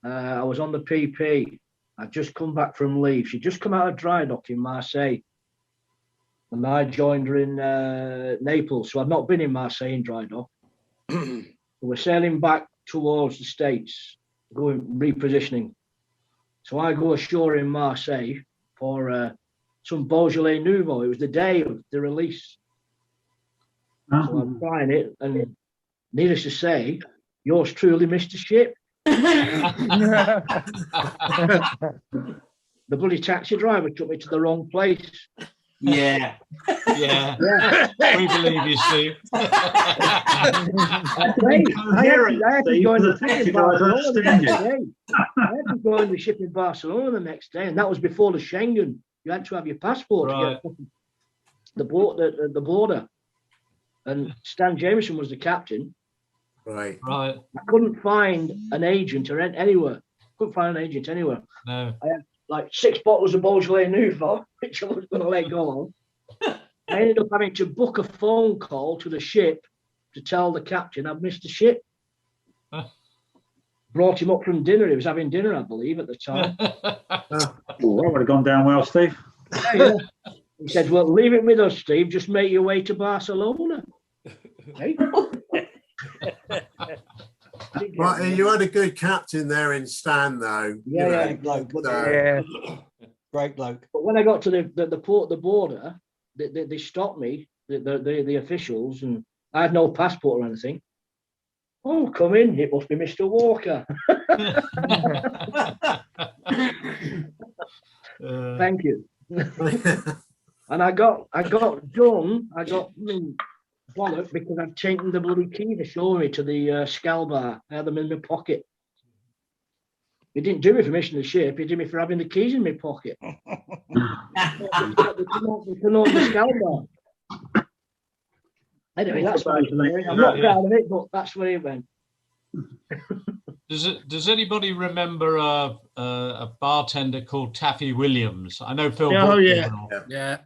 I was on the PP. I'd just come back from leave. She'd just come out of dry dock in Marseille. And I joined her in Naples. So I'd not been in Marseille in dry dock. We're sailing back towards the States, going repositioning. So I go ashore in Marseille for some Beaujolais Nouveau. It was the day of the release. So I'm trying it, and needless to say, yours truly missed the ship. The bloody taxi driver took me to the wrong place. Yeah. Yeah. Yeah. We believe you, Steve. I had to join the ship in Barcelona the next day. I had to join the ship in Barcelona the next day, and that was before the Schengen. You had to have your passport to get the border. And Stan Jameson was the captain. Right. Right. I couldn't find an agent or anywhere. Couldn't find an agent anywhere. No. I had like 6 bottles of Beaujolais Nouveau, which I was going to let go of. I ended up having to book a phone call to the ship to tell the captain I'd missed the ship. Brought him up from dinner. He was having dinner, I believe, at the time. That would have gone down well, Steve. Yeah. He said, well, leave it with us, Steve. Just make your way to Barcelona. Hey? Well, you had a good captain there in Stan, though. Yeah, you know, Great bloke. But when I got to the border, they stopped me, the officials, and I had no passport or anything. Oh, come in. It must be Mr. Walker. Thank you. And I got bollocked because I'd taken the bloody key to show me to the Scal bar. I had them in my pocket. He didn't do me for missing the ship. He did me for having the keys in my pocket. They can own the Scal bar. Anyway, that's what I'm not proud of it, but that's where it went. Does anybody remember a bartender called Taffy Williams? I know Phil. Oh, yeah. Yeah.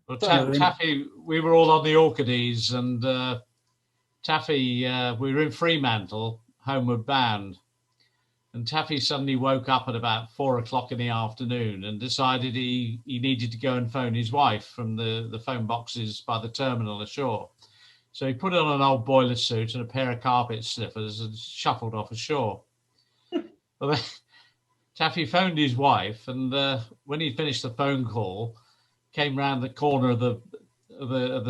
Well, Taffy, we were all on the Orchides, and Taffy, we were in Fremantle, homeward bound, and Taffy suddenly woke up at about 4 o'clock in the afternoon and decided he needed to go and phone his wife from the phone boxes by the terminal ashore. So he put on an old boiler suit and a pair of carpet slippers and shuffled off ashore. Well, then, Taffy phoned his wife, and when he finished the phone call, came round the corner of the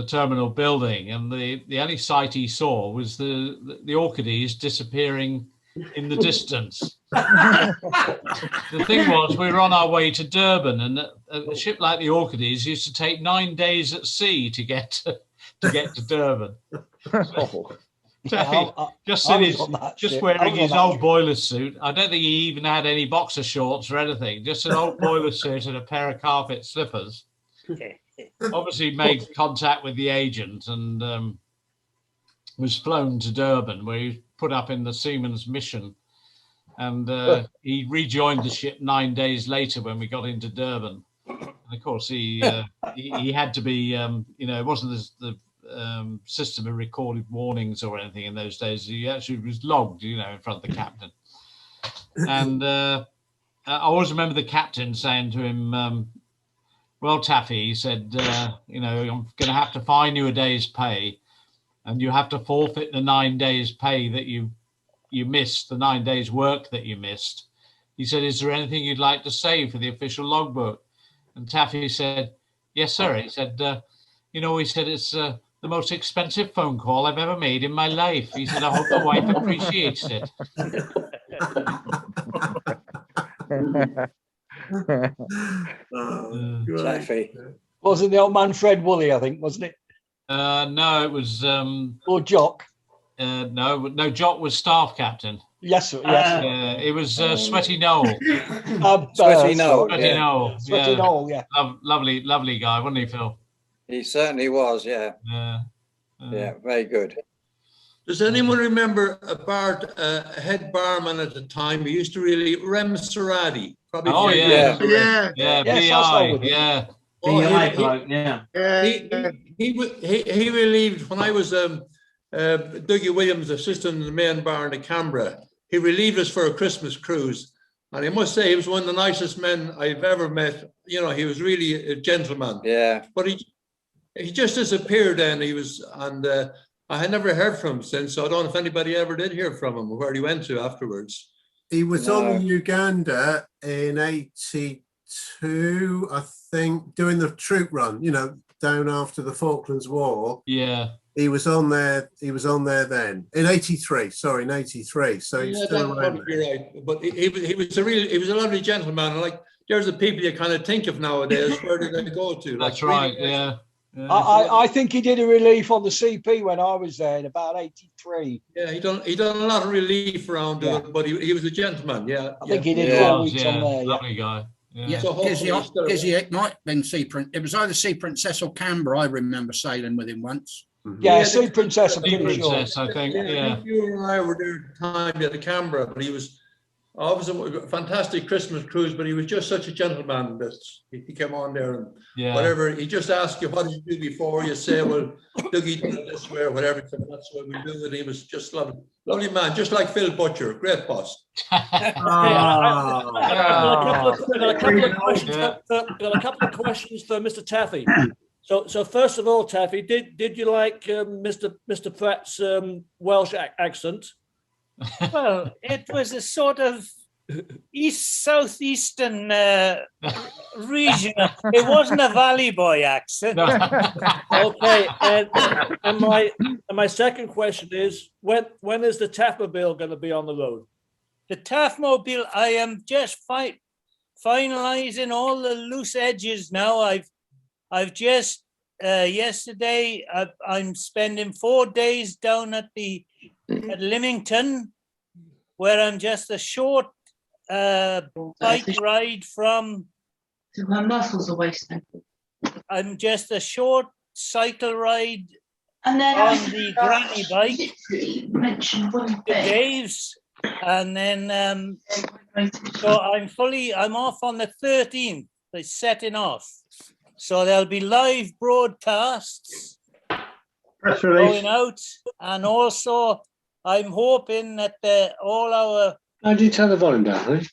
terminal building, and the only sight he saw was the Orchides disappearing in the distance. The thing was, we were on our way to Durban, and a ship like the Orchides used to take 9 days at sea to get to Durban. Taffy, just wearing his old boiler suit. I don't think he even had any boxer shorts or anything. Just an old boiler suit and a pair of carpet slippers. Obviously made contact with the agent and was flown to Durban, where he was put up in the Seamen's Mission, and he rejoined the ship 9 days later when we got into Durban. And of course he had to be it wasn't the system of recorded warnings or anything in those days. He actually was logged in front of the captain. And I always remember the captain saying to him, well, Taffy, he said, I'm going to have to fine you a day's pay, and you have to forfeit the 9 days pay that you missed, the 9 days work that you missed. He said, is there anything you'd like to say for the official logbook? And Taffy said, yes, sir. He said, he said, it's the most expensive phone call I've ever made in my life. He said, I hope the wife appreciates it. Taffy. Wasn't the old man Fred Woolley, I think, wasn't it? No, it was or Jock. No, Jock was staff captain. Yes, sir. Yes. It was Sweaty Noel. Sweaty Noel. Sweaty Noel. Sweaty Noel, yeah. Lovely guy, wasn't he, Phil? He certainly was, yeah. Yeah, very good. Does anyone remember a head barman at the time? He used to really Rem Serrati. Probably. Oh yeah. BI, yeah. He relieved when I was Dougie Williams, assistant in the main bar in the Canberra. He relieved us for a Christmas cruise, and I must say he was one of the nicest men I've ever met. He was really a gentleman. Yeah. But he just disappeared then. I had never heard from him since, so I don't know if anybody ever did hear from him or where he went to afterwards. He was on Uganda in '82, I think, doing the troop run, down after the Falklands War. Yeah. he was on there. He was on there then in '83. Sorry, in '83. So he's still around. You're right, but he was a lovely gentleman. Like there's the people you kind of think of nowadays. Where do they go to? That's right. Yeah. I think he did a relief on the CP when I was there in about '83. Yeah, he done a lot of relief around it, but he was a gentleman. Yeah, I think he did 4 weeks on there. Lovely guy. Yeah, Gizzy, it might have been Sea Princess. It was either Sea Princess or Canberra. I remember sailing with him once. Yeah, Sea Princess. Sea Princess, I think. Yeah. You and I were there at the time at Canberra, but he was obviously a fantastic Christmas cruise. But he was just such a gentleman that he came on there and whatever. He just asked you, what did you do before? You say, well, Dougie did it this way or whatever. So that's what we do. And he was just lovely man, just like Phil Butcher, great boss. Got a couple of questions for Mr. Taffy. So first of all, Taffy, did you like Mr. Pratt's Welsh accent? Well, it was a sort of southeastern region. It wasn't a Valley Boy accent. Okay, and my second question is, when is the Taffmobile going to be on the road? The Taffmobile, I am just finalizing all the loose edges now. I've just yesterday I'm spending 4 days down at Lymington, where I'm just a short bike ride from. My muscles are wasting. I'm just a short cycle ride and then on the granny bike to Dave's, and then so I'm off on the 13th. They're setting off, so there'll be live broadcasts going out, and also I'm hoping that all our. How do you turn the volume down, please?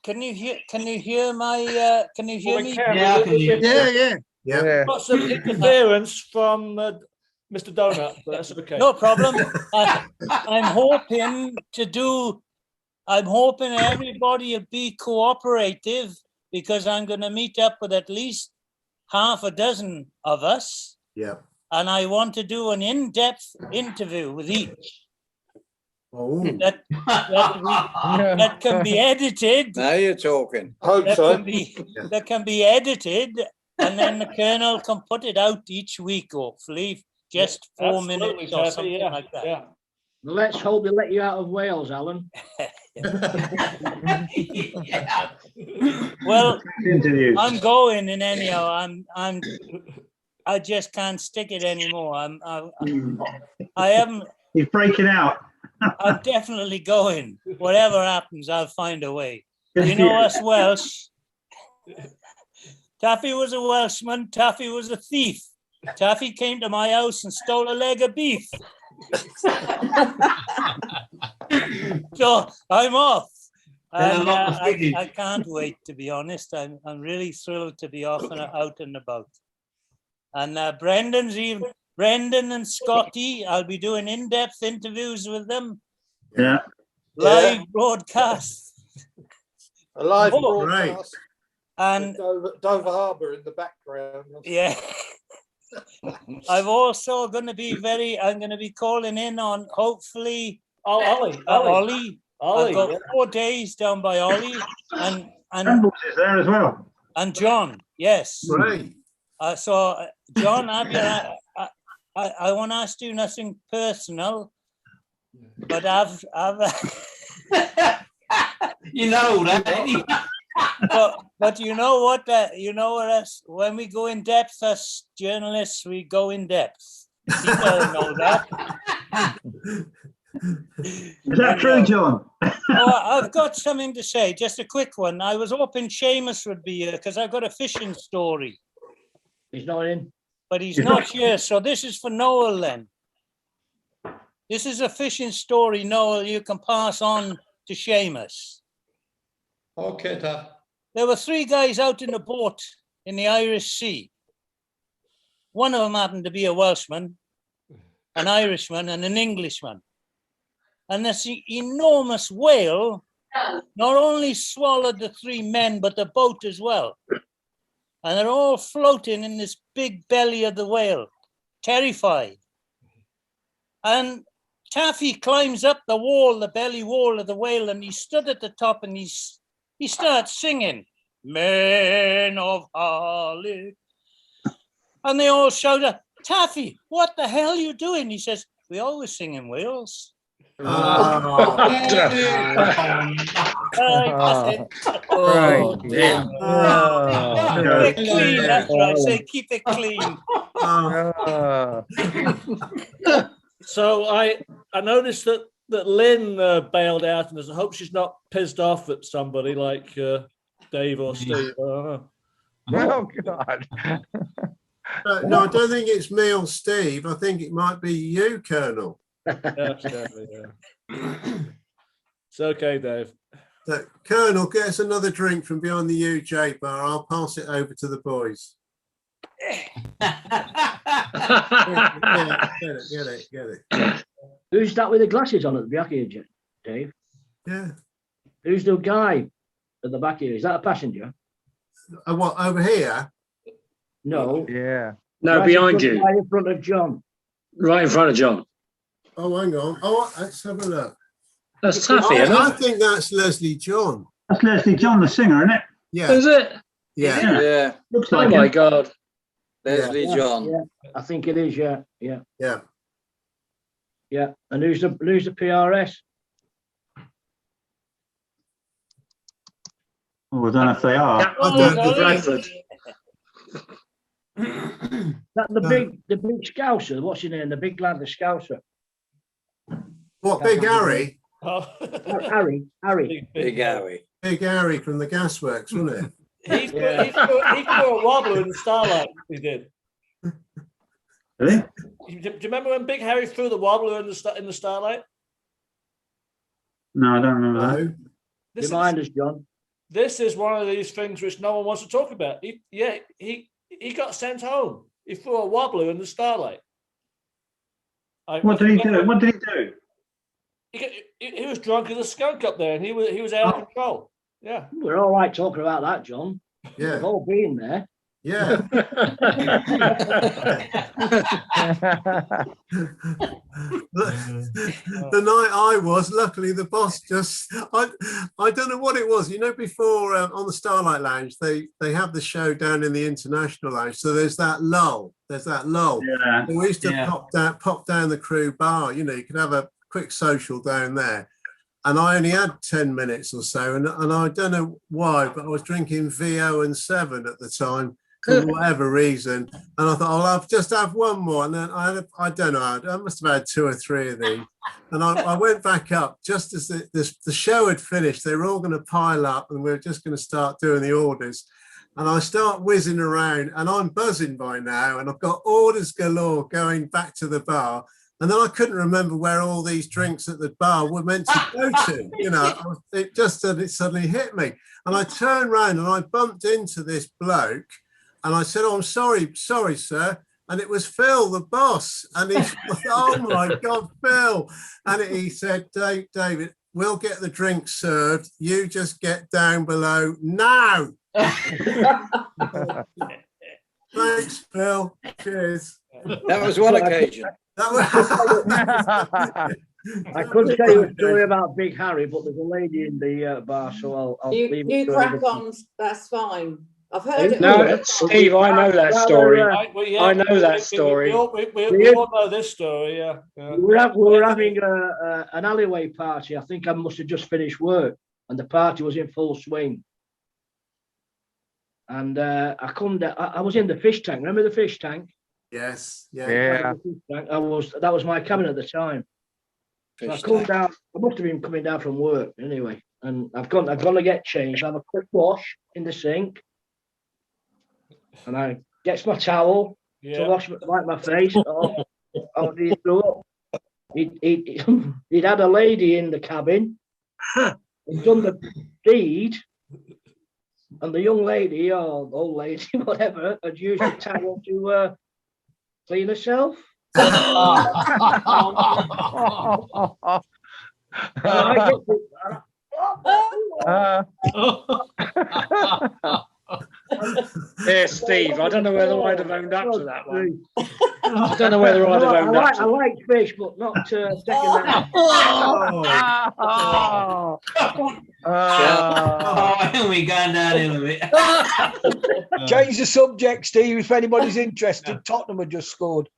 Can you hear my? Can you hear me? Yeah, I can hear. Yeah. Got some interference from Mr. Donut, but that's okay. No problem. I'm hoping everybody will be cooperative, because I'm going to meet up with at least half a dozen of us. Yeah. And I want to do an in-depth interview with each. Oh. That can be edited. Now you're talking. That can be edited, and then the Colonel can put it out each week, hopefully, just 4 minutes or something like that. Yeah. Let's hope they let you out of Wales, Alan. Well, I'm going in anyhow. I just can't stick it anymore. I haven't. He's breaking out. I'm definitely going. Whatever happens, I'll find a way. You know us Welsh. Taffy was a Welshman. Taffy was a thief. Taffy came to my house and stole a leg of beef. So I'm off. And, I can't wait, to be honest. I'm really thrilled to be off and out and about. And Brendan and Scotty, I'll be doing in-depth interviews with them. Yeah. Live broadcast. A live broadcast. And Dover Harbour in the background. Yeah. I'm also going to be I'm going to be calling in on, hopefully, Ollie. I've got 4 days down by Ollie. And Campbell's is there as well. And John, yes. Right. So, John, I want to ask you nothing personal, but I've you know that. But you know what? When we go in depth as journalists, we go in depth. You don't know that. Is that true, John? I've got something to say. Just a quick one. I was hoping Seamus would be here because I've got a fishing story. He's not in. But he's not here. So this is for Noel then. This is a fishing story, Noel, you can pass on to Seamus. Okay, Taff. There were 3 guys out in a boat in the Irish Sea. One of them happened to be a Welshman, an Irishman, and an Englishman. And this enormous whale not only swallowed the 3 men, but the boat as well. And they're all floating in this big belly of the whale, terrified. And Taffy climbs up the wall, the belly wall of the whale, and he stood at the top and he starts singing, Men of Harlech. And they all shouted, Taffy, what the hell are you doing? He says, we always sing in Wales. Right. Keep it clean, that's what I say, keep it clean. So I noticed that Lynn bailed out, and I hope she's not pissed off at somebody like Dave or Steve. I don't know. Oh God. No, I don't think it's me or Steve. I think it might be you, Colonel. Absolutely, yeah. It's okay, Dave. So, Colonel, get us another drink from behind the UJ bar. I'll pass it over to the boys. Get it. Who's that with the glasses on at the back here, Dave? Yeah. Who's the guy at the back here? Is that a passenger? What, over here? No. Yeah. No, Right behind in front, you. Right in front of John. Right in front of John. Oh, hang on. Oh, let's have a look. That's Taffy, isn't I it? think that's Leslie John. That's Leslie John, the singer, isn't it? Yeah. Is it? Yeah. Yeah. Looks Oh like my him. God. Leslie Yeah, John. Yeah, I think it is. Yeah. Yeah. Yeah. And who's the PRS? Oh, I don't know if they are. I don't know. Bradford. That the big Scouser. What's his name? The big lad, the Scouser. What, Big Harry? Oh. Harry. Big Harry. Big Harry from the gasworks, wasn't it? He threw a wobbler in the starlight. He did. Really? Do you remember when Big Harry threw the wobbler in the starlight? No, I don't remember that. This Remind us, John. This is one of these things which no one wants to talk about. He got sent home. He threw a wobbler in the starlight. What did he do? What did he do? He was drunk as a skunk up there, and he was out of control. Yeah, We're all right talking about that, John. Yeah. We've all been there. Yeah. The night I was, luckily the boss just, I don't know what it was. You know, before on the Starlight Lounge, they have the show down in the International Lounge. So there's that lull. Yeah. And we used to pop down the crew bar. You know, you could have a quick social down there. And I only had 10 minutes or so. And I don't know why, but I was drinking VO and 7 at the time. For whatever reason, and I thought, I'll just have one more, and then I don't know, I must have had 2 or 3 of these, and I went back up just as the show had finished. They were all going to pile up, and we were just going to start doing the orders, and I start whizzing around, and I'm buzzing by now, and I've got orders galore going back to the bar, and then I couldn't remember where all these drinks at the bar were meant to go to. You know, it suddenly hit me, and I turned around and I bumped into this bloke. And I said, "Oh, I'm sorry, sir." And it was Phil, the boss. And he said, "Oh my God, Phil." And he said, "David, we'll get the drinks served. You just get down below now." Thanks, Phil. Cheers. That was one occasion. I could tell you a story about Big Harry, but there's a lady in the bar, so I'll leave it. You crack on, that's fine. I've heard it. No, Steve, I know that story. I know that story. We all know this story, yeah. We were having an alleyway party. I think I must have just finished work, and the party was in full swing. And I come down. I was in the fish tank. Remember the fish tank? Yes. Yeah. That was my cabin at the time. So I come down. I must have been coming down from work anyway, and I've gone to get changed. I have a quick wash in the sink. And I gets my towel to wipe my face. He'd had a lady in the cabin. He'd done the deed, and the young lady or old lady, whatever, had used the towel to clean herself. Yeah, Steve. I don't know whether I'd have owned up to that one. I don't know whether I'd have owned up to I like fish, but not taking that. Oh, we're going downhill a bit. Change the subject, Steve. If anybody's interested, Tottenham had just scored.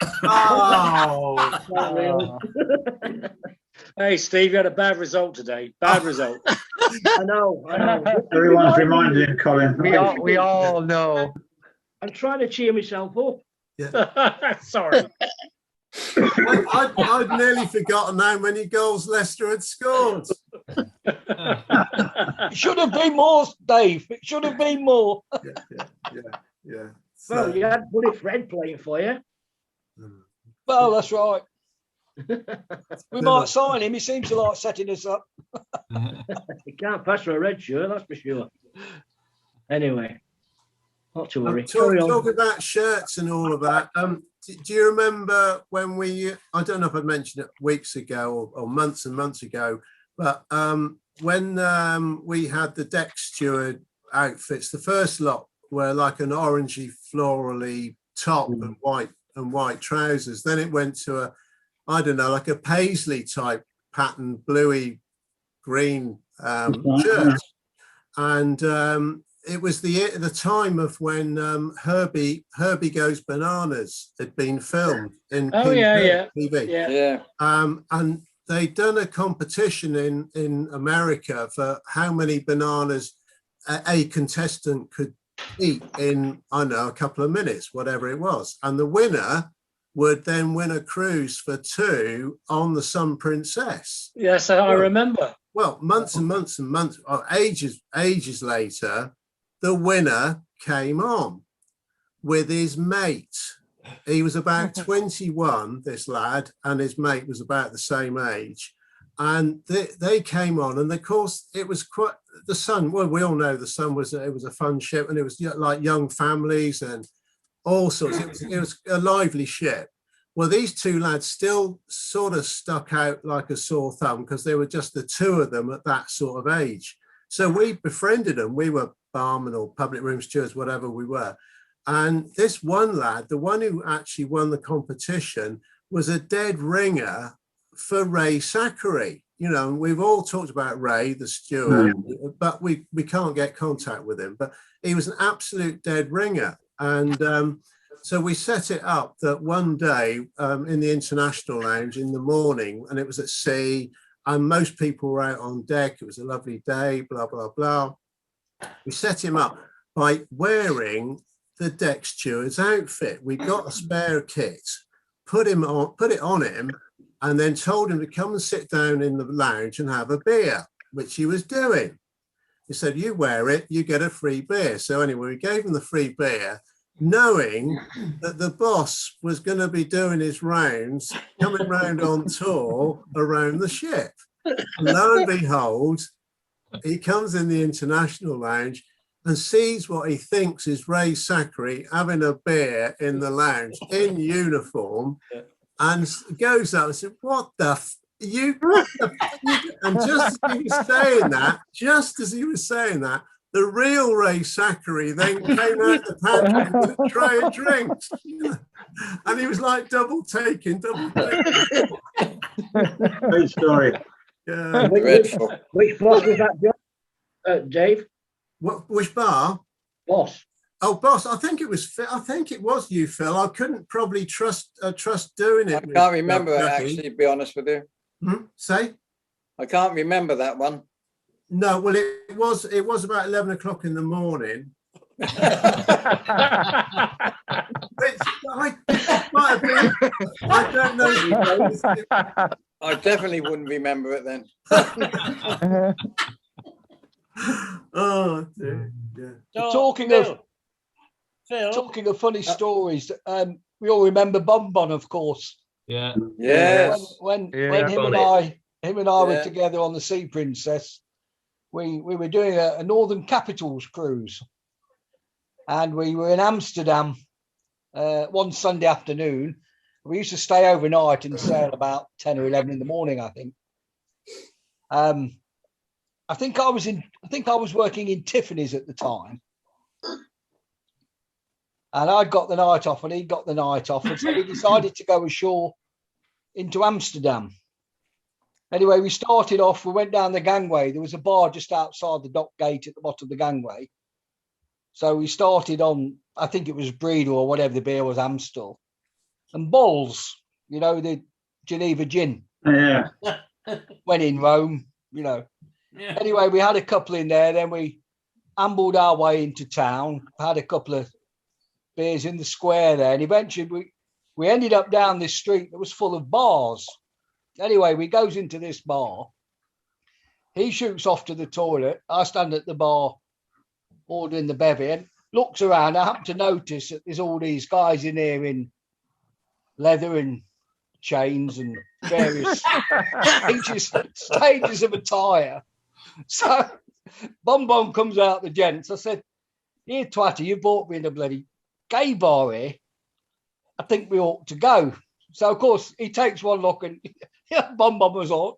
Hey, Steve, you had a bad result today. Bad result. I know. Everyone's reminded him, Colin. We all know. I'm trying to cheer myself up. Sorry. I'd nearly forgotten how many goals Leicester had scored. It should have been more, Dave. It should have been more. Yeah. Well, you had Buddy Fred playing for you. Well, that's right. We might sign him. He seems to like setting us up. He can't pass for a red shirt, that's for sure. Anyway, not to worry. Talk about shirts and all of that. Do you remember when I don't know if I mentioned it weeks ago or months and months ago, but when we had the deck steward outfits, the first lot were like an orangey florally top and white trousers. Then it went to like a paisley type pattern, bluey green shirt. And it was the time of when Herbie Goes Bananas had been filmed in TV. Yeah. And they'd done a competition in America for how many bananas a contestant could eat in, I don't know, a couple of minutes, whatever it was. And the winner would then win a cruise for 2 on the Sun Princess. Yes, I remember. Well, months and months and months, or ages later, the winner came on with his mate. He was about 21, this lad, and his mate was about the same age. And they came on, and of course, it was quite the Sun. Well, we all know the Sun was a fun ship, and it was like young families and all sorts. It was a lively ship. Well, these 2 lads still sort of stuck out like a sore thumb because they were just the 2 of them at that sort of age. So we befriended them. We were barman or public room stewards, whatever we were. And this one lad, the one who actually won the competition, was a dead ringer for Ray Zachary. You know, we've all talked about Ray, the steward, but we can't get contact with him. But he was an absolute dead ringer. And so we set it up that one day in the International Lounge in the morning, and it was at sea, and most people were out on deck. It was a lovely day, blah, blah, blah. We set him up by wearing the deck steward's outfit. We got a spare kit, put it on him, and then told him to come and sit down in the lounge and have a beer, which he was doing. He said, you wear it, you get a free beer. So anyway, we gave him the free beer, knowing that the boss was going to be doing his rounds, coming round on tour around the ship. And lo and behold, he comes in the International Lounge and sees what he thinks is Ray Zachary having a beer in the lounge in uniform, and goes up and said, what the and just as he was saying that, the real Ray Zachary then came out the pantry with a tray of drinks. And he was like double taking. Great story. Yeah. Which boss was that, Dave? Which bar? Boss. Oh, boss. I think it was you, Phil. I couldn't probably trust doing it. I can't remember it, actually, to be honest with you. Say? I can't remember that one. No, well, it was about 11 o'clock in the morning. I don't know. I definitely wouldn't remember it then. Oh, dear. Yeah. Talking of funny stories, we all remember Bonbon, of course. Yeah. Yes. When him and I were together on the Sea Princess, we were doing a Northern Capitals cruise, and we were in Amsterdam one Sunday afternoon. We used to stay overnight and sail about 10 or 11 in the morning, I think. I think I was working in Tiffany's at the time, And I'd got the night off and he'd got the night off. And so we decided to go ashore into Amsterdam. Anyway, we started off, we went down the gangway. There was a bar just outside the dock gate at the bottom of the gangway. So we started on, I think it was Breedel or whatever the beer was, Amstel. And Balls, you know, the Geneva gin. Yeah. When in Rome, you know. Yeah. Anyway, we had a couple in there. Then we ambled our way into town, had a couple of beers in the square there. And eventually we ended up down this street that was full of bars. Anyway, we goes into this bar. He shoots off to the toilet. I stand at the bar ordering the bevy and looks around. I happen to notice that there's all these guys in here in leather and chains and various stages of attire. So Bon comes out the gents. I said, "Here, twatty, you brought me in a bloody gay bar here. I think we ought to go." So of course he takes one look and Bon was on.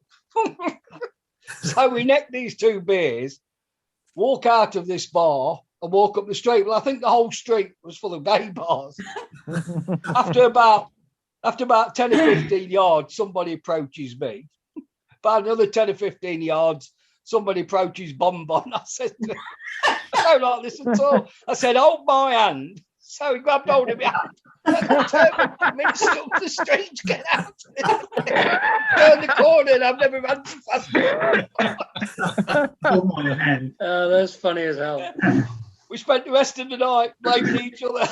So we neck these 2 beers, walk out of this bar and walk up the street. Well, I think the whole street was full of gay bars. After about 10 or 15 yards, somebody approaches me. About another 10 or 15 yards, somebody approaches Bon. I said, "I don't like this at all." I said, "Hold my hand." So he grabbed hold of my hand. Mixed up the street to get out. Turn the corner and I've never run so fast. Oh, that's funny as hell. We spent the rest of the night blaming each other.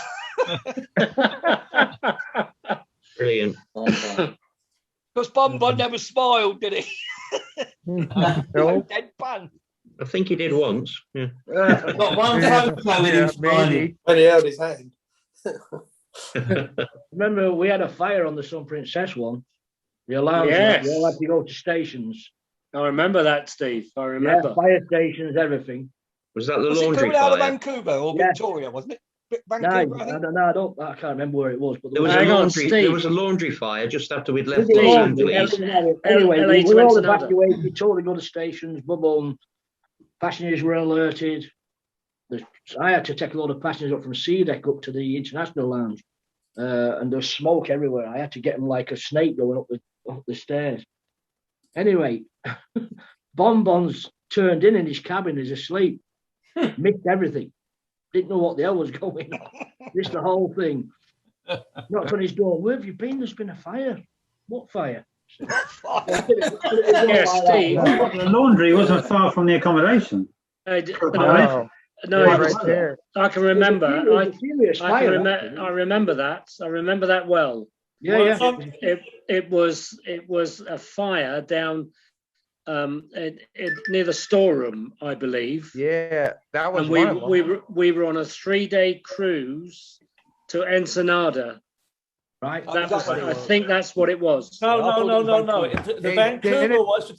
Brilliant. Because Bon never smiled, did he? No. Deadpan. I think he did once. Yeah. I've got one photo with him smiling. When he held his hand. Remember, we had a fire on the Sun Princess one. The alarms, Yes. we all had to go to stations. I remember that, Steve. I remember. Yeah, fire stations, everything. Was that the Was it laundry coming out of fire? Vancouver or Yeah. Victoria, wasn't it? No, Vancouver, I think. I can't remember where it was. But There was, Hang a on, laundry, Steve. there was a laundry fire just after we'd left Steve, Los Steve, Angeles. Anyway, LA we to were all Ensenada. evacuated, told to go to stations, bubble. Passengers were alerted. I had to take a load of passengers up from C deck up to the international lounge. And there's smoke everywhere. I had to get them like a snake going up the stairs. Anyway, Bon's turned in his cabin, he's asleep. Missed everything. Didn't know what the hell was going on. Missed the whole thing. Knocked on his door. "Where have you been? There's been a fire." "What fire?" Yes, Steve. The laundry wasn't far from the accommodation. No, Yeah, right there. I can remember. It was a serious fire, actually. I remember that. I remember that well. Yeah, Well, yeah. It was a fire down near the storeroom, I believe. Yeah, that was And one of them. we were on a 3-day cruise to Ensenada. Right. That was, I think that's what it was. No. The They Vancouver did it. was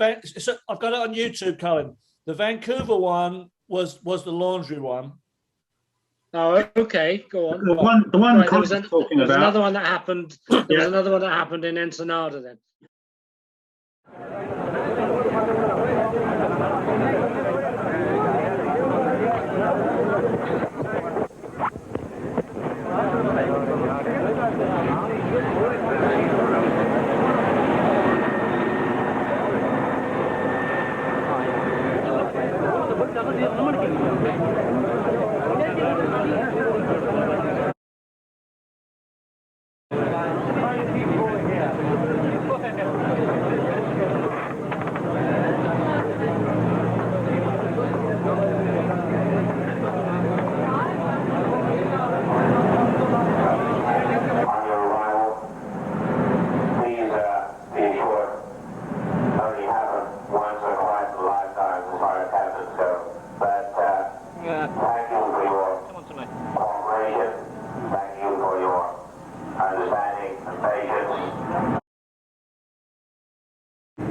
I've got it on YouTube, Colin. The Vancouver one was the laundry one. Oh, okay, go on. The one Right, there was Colin's talking there was about. another one that happened. There was Yeah. another one that happened in Ensenada then.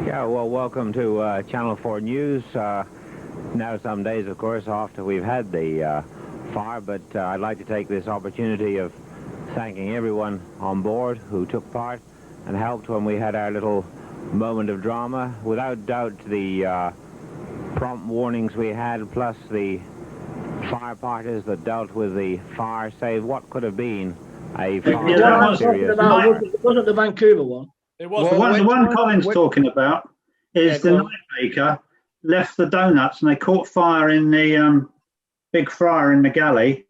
Yeah, well, welcome to Channel 4 News. Now some days, of course, after we've had the fire, but I'd like to take this opportunity of thanking everyone on board who took part and helped when we had our little moment of drama. Without doubt, the prompt warnings we had, plus the firefighters that dealt with the fire saved what could have been a far Yeah, that more was serious. wasn't the Vancouver one. It was. The one Colin's talking about is the night baker left the donuts and they caught fire in the big fryer in the galley.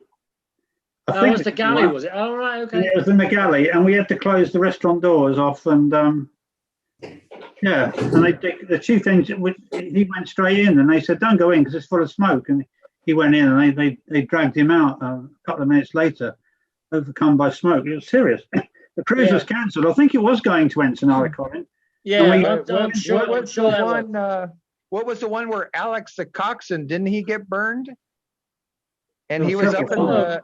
That was the galley, was it? Oh, right, okay. Yeah, it was in the galley, and we had to close the restaurant doors off, and yeah, and the two things, he went straight in, and they said, don't go in because it's full of smoke, and he went in, and they dragged him out a couple of minutes later, overcome by smoke. It was serious. The cruise was cancelled. I think it was going to Ensenada, Colin. Yeah, I'm sure. What was the one where Alex the coxswain, didn't he get burned? And he was up in the...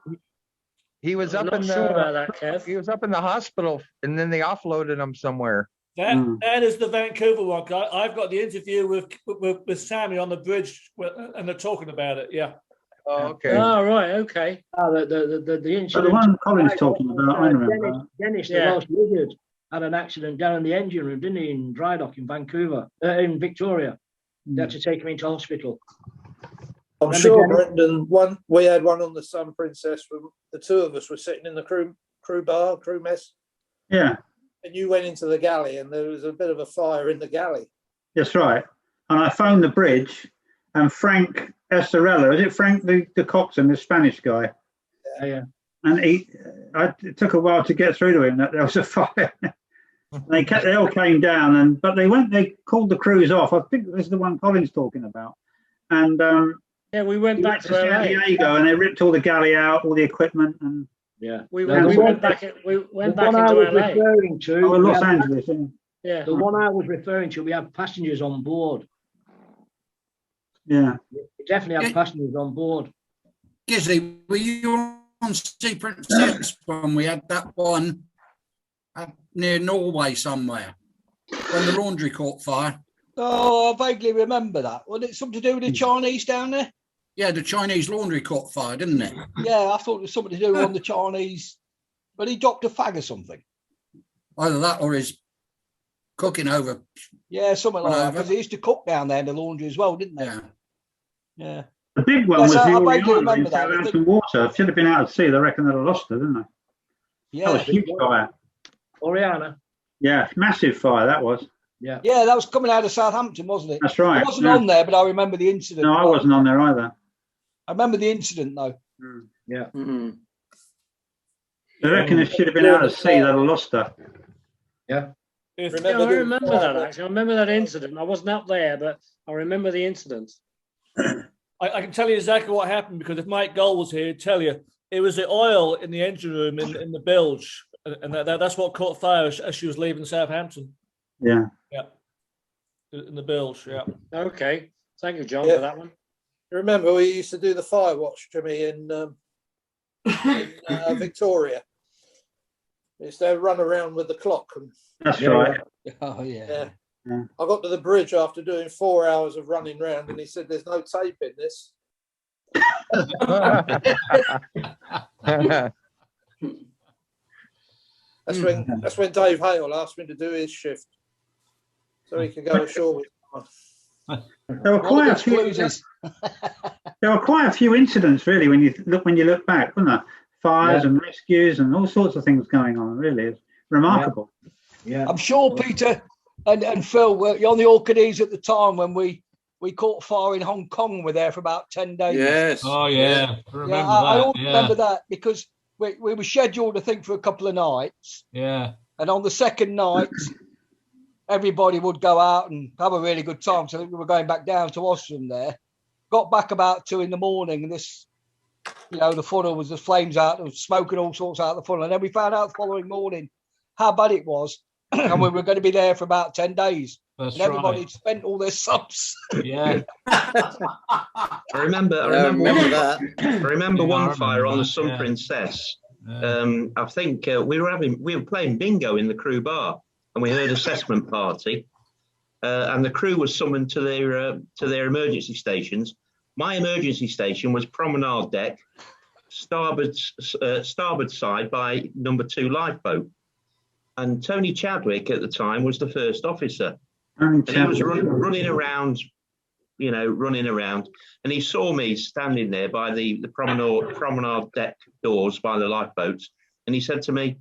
He was up in the. He was up in the hospital, and then they offloaded him somewhere. That is the Vancouver one. I've got the interview with Sammy on the bridge, and they're talking about it. Yeah. Oh, okay. Oh, right. Okay. The incident. The one Colin's talking about, I remember. Dennis, the Welsh Wizard, had an accident down in the engine room, didn't he, in dry dock in Vancouver, in Victoria. They had to take him into hospital. I'm sure, Brendan, we had one on the Sun Princess. The two of us were sitting in the crew mess. Yeah. And you went into the galley, and there was a bit of a fire in the galley. That's right. And I phoned the bridge, and Frank Esarella, is it Frank the coxswain, the Spanish guy? Yeah. And it took a while to get through to him that there was a fire. They all came down, but they called the cruise off. I think this is the one Colin's talking about. And yeah, we went back to San Diego, and they ripped all the galley out, all the equipment, and we went back into LA. Los Angeles. Yeah, the one I was referring to, we had passengers on board. Yeah, we definitely had passengers on board. Gisley, were you on Sea Princess when we had that one near Norway somewhere when the laundry caught fire? Oh, I vaguely remember that. Was it something to do with the Chinese down there? Yeah, the Chinese laundry caught fire, didn't it? Yeah, I thought it was something to do on the Chinese, but he dropped a fag or something. Either that or his cooking over. Yeah, something like that, because they used to cook down there in the laundry as well, didn't they? Yeah. The big one was the Oriana in Southampton water. If she'd have been out at sea, they reckon they'd have lost her, didn't they? Yeah. That was a huge fire. Oriana. Yeah, massive fire that was. Yeah, that was coming out of Southampton, wasn't it? That's right. I wasn't on there, but I remember the incident. No, I wasn't on there either. I remember the incident, though. Yeah. Mm-hmm. They reckon if she'd have been out at sea, they'd have lost her. Yeah. I remember that, actually. I remember that incident. I wasn't up there, but I remember the incident. I can tell you exactly what happened, because if Mike Gold was here, he'd tell you. It was the oil in the engine room in the bilge, and that's what caught fire as she was leaving Southampton. Yeah. Yeah. In the bilge, yeah. Okay. Thank you, John, for that one. Remember, we used to do the fire watch, Jimmy, in Victoria. We used to run around with the clock. That's right. Oh, yeah. I got to the bridge after doing 4 hours of running around, and he said, "There's no tape in this." That's when Dave Hale asked me to do his shift, so he could go ashore with someone. There were quite a few incidents, really, when you look back, wasn't there? Fires and rescues and all sorts of things going on. Really, it's remarkable. Yeah. I'm sure Peter and Phil were on the Orchidees at the time when we caught fire in Hong Kong and were there for about 10 days. Yes. Oh, yeah. I remember that because we were scheduled, I think, for a couple of nights. Yeah. And on the second night, everybody would go out and have a really good time. So I think we were going back down to Ostrom there. Got back about 2 a.m, and this, the funnel was the flames out, there was smoke and all sorts out of the funnel. And then we found out the following morning how bad it was. And we were going to be there for about 10 days. That's and everybody spent all their subs. Yeah. I remember one fire on the Sun Princess. I think we were playing bingo in the crew bar, and we heard assessment party, and the crew was summoned to their emergency stations. My emergency station was promenade deck, starboard side by number 2 lifeboat. And Tony Chadwick at the time was the first officer. And he was running around you know, running around, and he saw me standing there by the promenade deck doors by the lifeboats, and he said to me,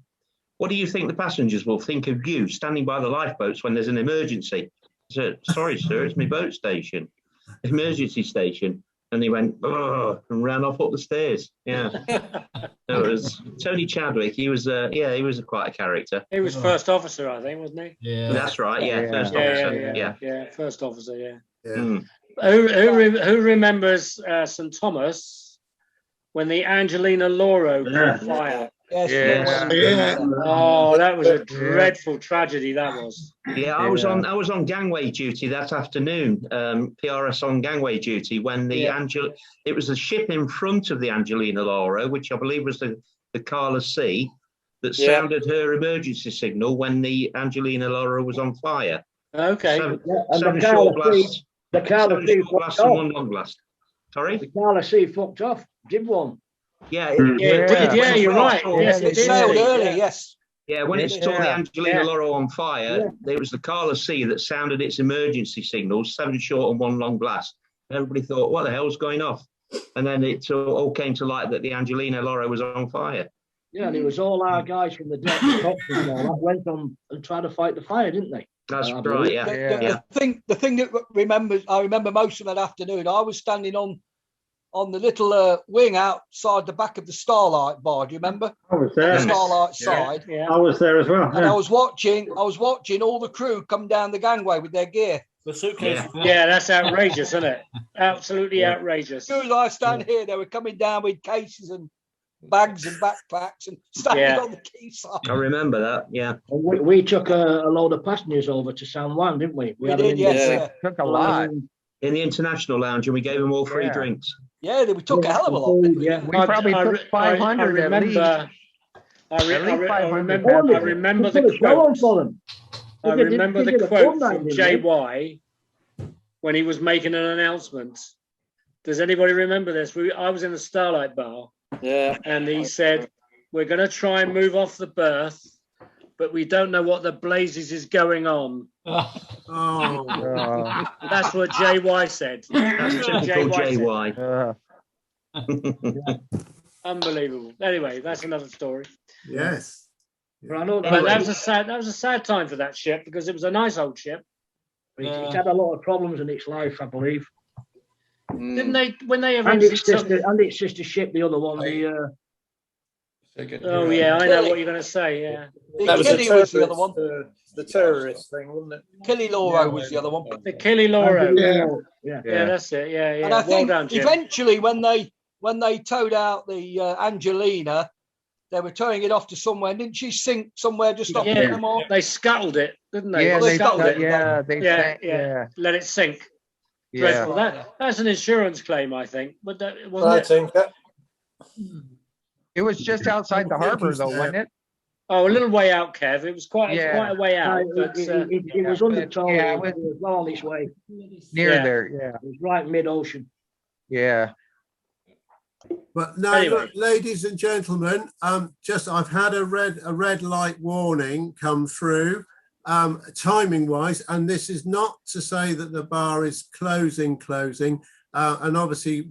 "What do you think the passengers will think of you standing by the lifeboats when there's an emergency?" I said, "Sorry, sir, it's my boat station, emergency station." And he went, "Oh," and ran off up the stairs. Yeah. So it was Tony Chadwick. He was, he was quite a character. He was first officer, I think, wasn't he? Yeah. That's right. Yeah. First officer. Yeah. First officer. Yeah. Mm. Who remembers St. Thomas when the Angelina Lauro caught fire? Yes. Oh, that was a dreadful tragedy. That was. Yeah, I was on gangway duty that afternoon. PRS on gangway duty when the it was the ship in front of the Angelina Lauro, which I believe was the Carla C, that sounded her emergency signal when the Angelina Lauro was on fire. Okay. Seven short blasts. The Carla C blast and one long blast. Sorry? The Carla C fucked off. Did one. Yeah, you're right. Yes, it sailed early. Yes. Yeah, when it saw the Angelina Lauro on fire, it was the Carla C that sounded its emergency signals, 7 short and 1 long blast. Everybody thought, "What the hell's going off?" And then it all came to light that the Angelina Lauro was on fire. Yeah, and it was all our guys from the deck that went on and tried to fight the fire, didn't they? That's right. Yeah. The thing that I remember most of that afternoon, I was standing on the little wing outside the back of the Starlight bar. Do you remember? I was there. The Starlight side. Yeah. I was there as well. And I was watching all the crew come down the gangway with their gear. The suitcase. Yeah, that's outrageous, isn't it? Absolutely outrageous. As soon as I stand here, they were coming down with cases and bags and backpacks and standing on the quayside. I remember that. Yeah. We took a load of passengers over to San Juan, didn't we? We did. Yes. Took a lot. In the International Lounge, and we gave them all free drinks. Yeah, we took a hell of a lot. Yeah, we probably took 500 at least. I remember the quote. I remember the quote from JY when he was making an announcement. Does anybody remember this? I was in the Starlight bar. Yeah. And he said, "We're going to try and move off the berth, but we don't know what the blazes is going on." That's what JY said. That's typical JY. Unbelievable. Anyway, that's another story. Yes. But that was a sad time for that ship because it was a nice old ship. It's had a lot of problems in its life, I believe. Didn't they? When they and its sister ship, the other one, Oh yeah, I know what you're going to say. Yeah, that was the other one. The terrorist thing, wasn't it? Killy Lauro was the other one. The Killy Lauro. Yeah, that's it. Yeah. And I think eventually, when they towed out the Angelina, they were towing it off to somewhere. Didn't she sink somewhere just off Panama? They scuttled it, didn't they? Yeah, they scuttled it. Yeah, let it sink. Yeah. Dreadful. That's an insurance claim, I think. But that I wasn't think that. It was just outside the harbor, though, wasn't it? Oh, a little way out, Kev. It was quite a way out. But, it was under tow. It was well on its way. Near there, yeah. It was right mid-ocean. Yeah. But no, look, ladies and gentlemen, I've had a red light warning come through, timing wise, and this is not to say that the bar is closing, and obviously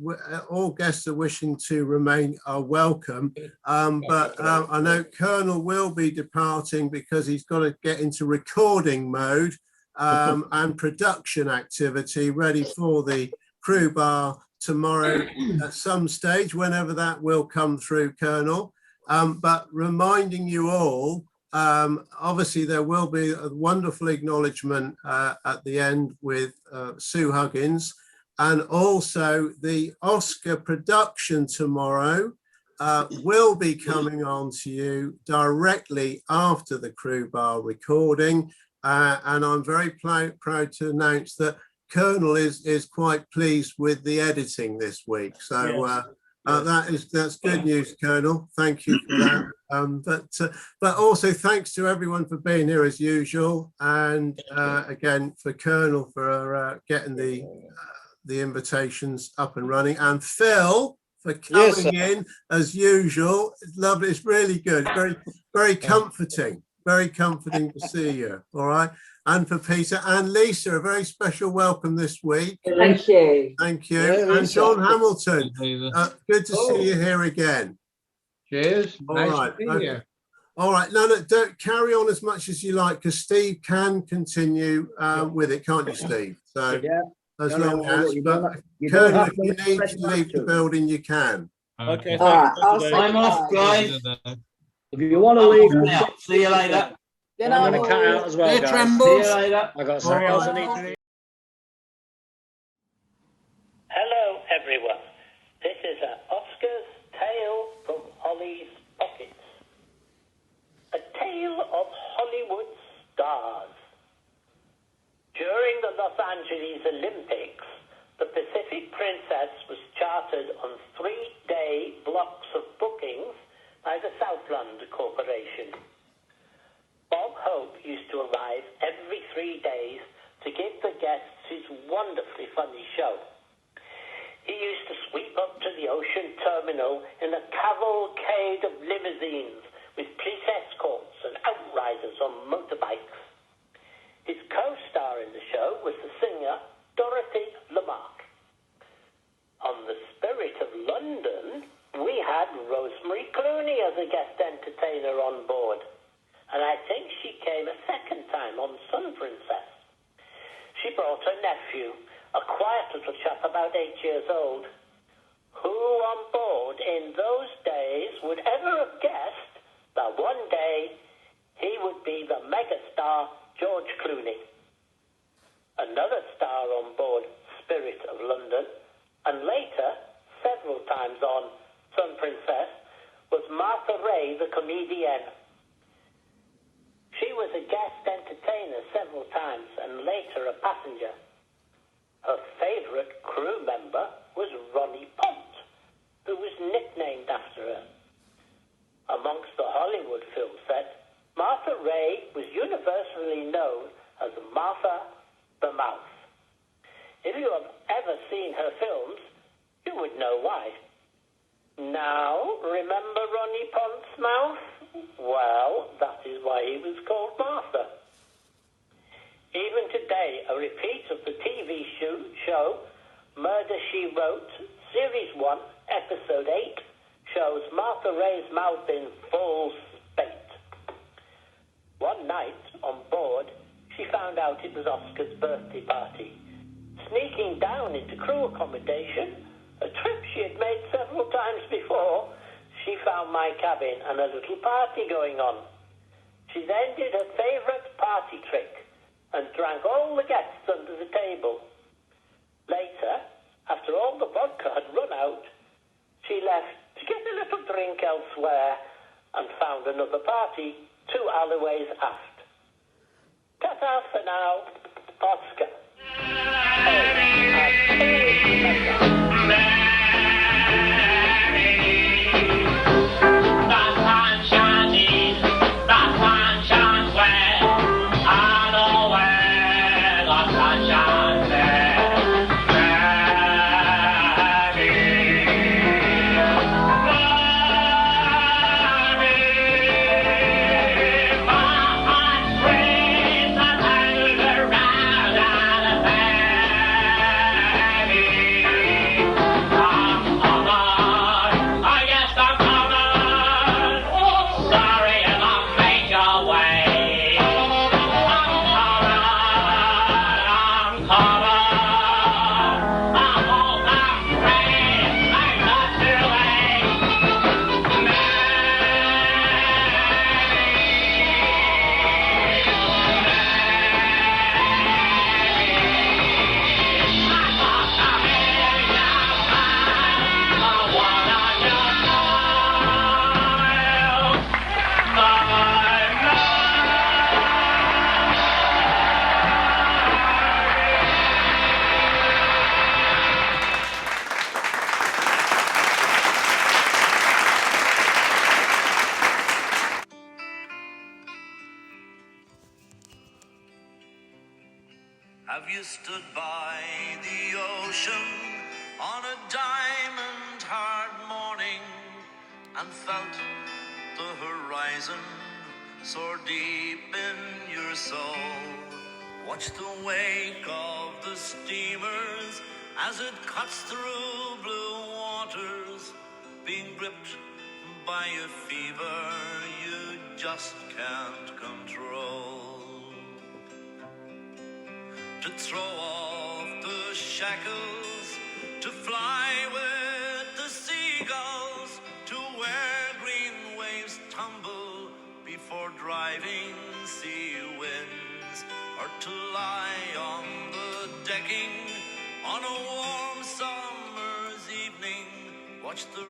all guests are wishing to remain are welcome. But I know Colonel will be departing because he's got to get into recording mode and production activity ready for the crew bar tomorrow at some stage, whenever that will come through, Colonel. But reminding you all, obviously there will be a wonderful acknowledgement at the end with Sue Huggins, and also the Oscar production tomorrow will be coming on to you directly after the crew bar recording. And I'm very proud to announce that Colonel is quite pleased with the editing this week. So that's good news, Colonel. Thank you for that. But also thanks to everyone for being here as usual, and again for Colonel for getting the invitations up and running, and Phil for coming in as usual. It's lovely. It's really good. Very comforting. Very comforting to see you. All right. and for Peter and Lisa, a very special welcome this week. Thank you. Thank you. Yeah, and Lisa. John Hamilton, good to see you here again. Cheers. All Nice right. to be Okay. here. All right. No, don't carry on as much as you like, because Steve can continue with it, can't you, Steve? So Yeah. as No, long no, as, you but don't- you don't Colonel, have if to you let need it to back leave the to. building, you can. Okay. All right, I'll Thank you say today. I'm off, guys. If you want to leave, See you later. Good I'm going night, to cut all. out as well, Dear guys. Trembles. See you later. I got something else I need to do. Hello, everyone. This is Oscar's Tale from Holly's Pockets. A tale of Hollywood stars. During the Los Angeles Olympics, the Pacific Princess was chartered on 3-day blocks of bookings by the Southland Corporation. Bob Hope used to arrive every 3 days to give the guests his wonderfully funny show. He used to sweep up to the ocean terminal in a cavalcade of limousines with police escorts and outriders on motorbikes. His co-star in the show was the singer Dorothy Lamarck. On The Spirit of London, we had Rosemary Clooney as a guest entertainer on board. And I think she came a second time on Sun Princess. She brought her nephew, a quiet little chap about 8 years old. Who on board in those days would ever have guessed that one day he would be the megastar George Clooney? Another star on board Spirit of London, and later, several times on Sun Princess, was Martha Ray, the comedienne. She was a guest entertainer several times and later a passenger. Her favourite crew member was Ronnie Pont, who was nicknamed after her. Amongst the Hollywood film set, Martha Ray was universally known as Martha the Mouth. If you have ever seen her films, you would know why. Now, remember Ronnie Pont's mouth? Well, that is why he was called Martha. Even today, a repeat of the TV show Murder, She Wrote, Series 1, Episode 8, shows Martha Ray's mouth in full spate. One night, on board, she found out it was Oscar's birthday party. Sneaking down into crew accommodation, a trip she had made several times before, she found my cabin and a little party going on. She then did her favourite party trick and drank all the guests under the table. Later, after all the vodka had run out, she left to get a little drink elsewhere and found another party 2 alleyways aft. Ta-ta for now, Oscar. Have you stood by the ocean on a diamond hard morning and felt the horizon soar deep in your soul? Watch the wake of the steamers as it cuts through blue waters, being gripped by a fever you just can't control. To throw off the shackles, to fly with the seagulls, to where green waves tumble before driving sea winds, or to lie on the decking on a warm summer's evening, watch the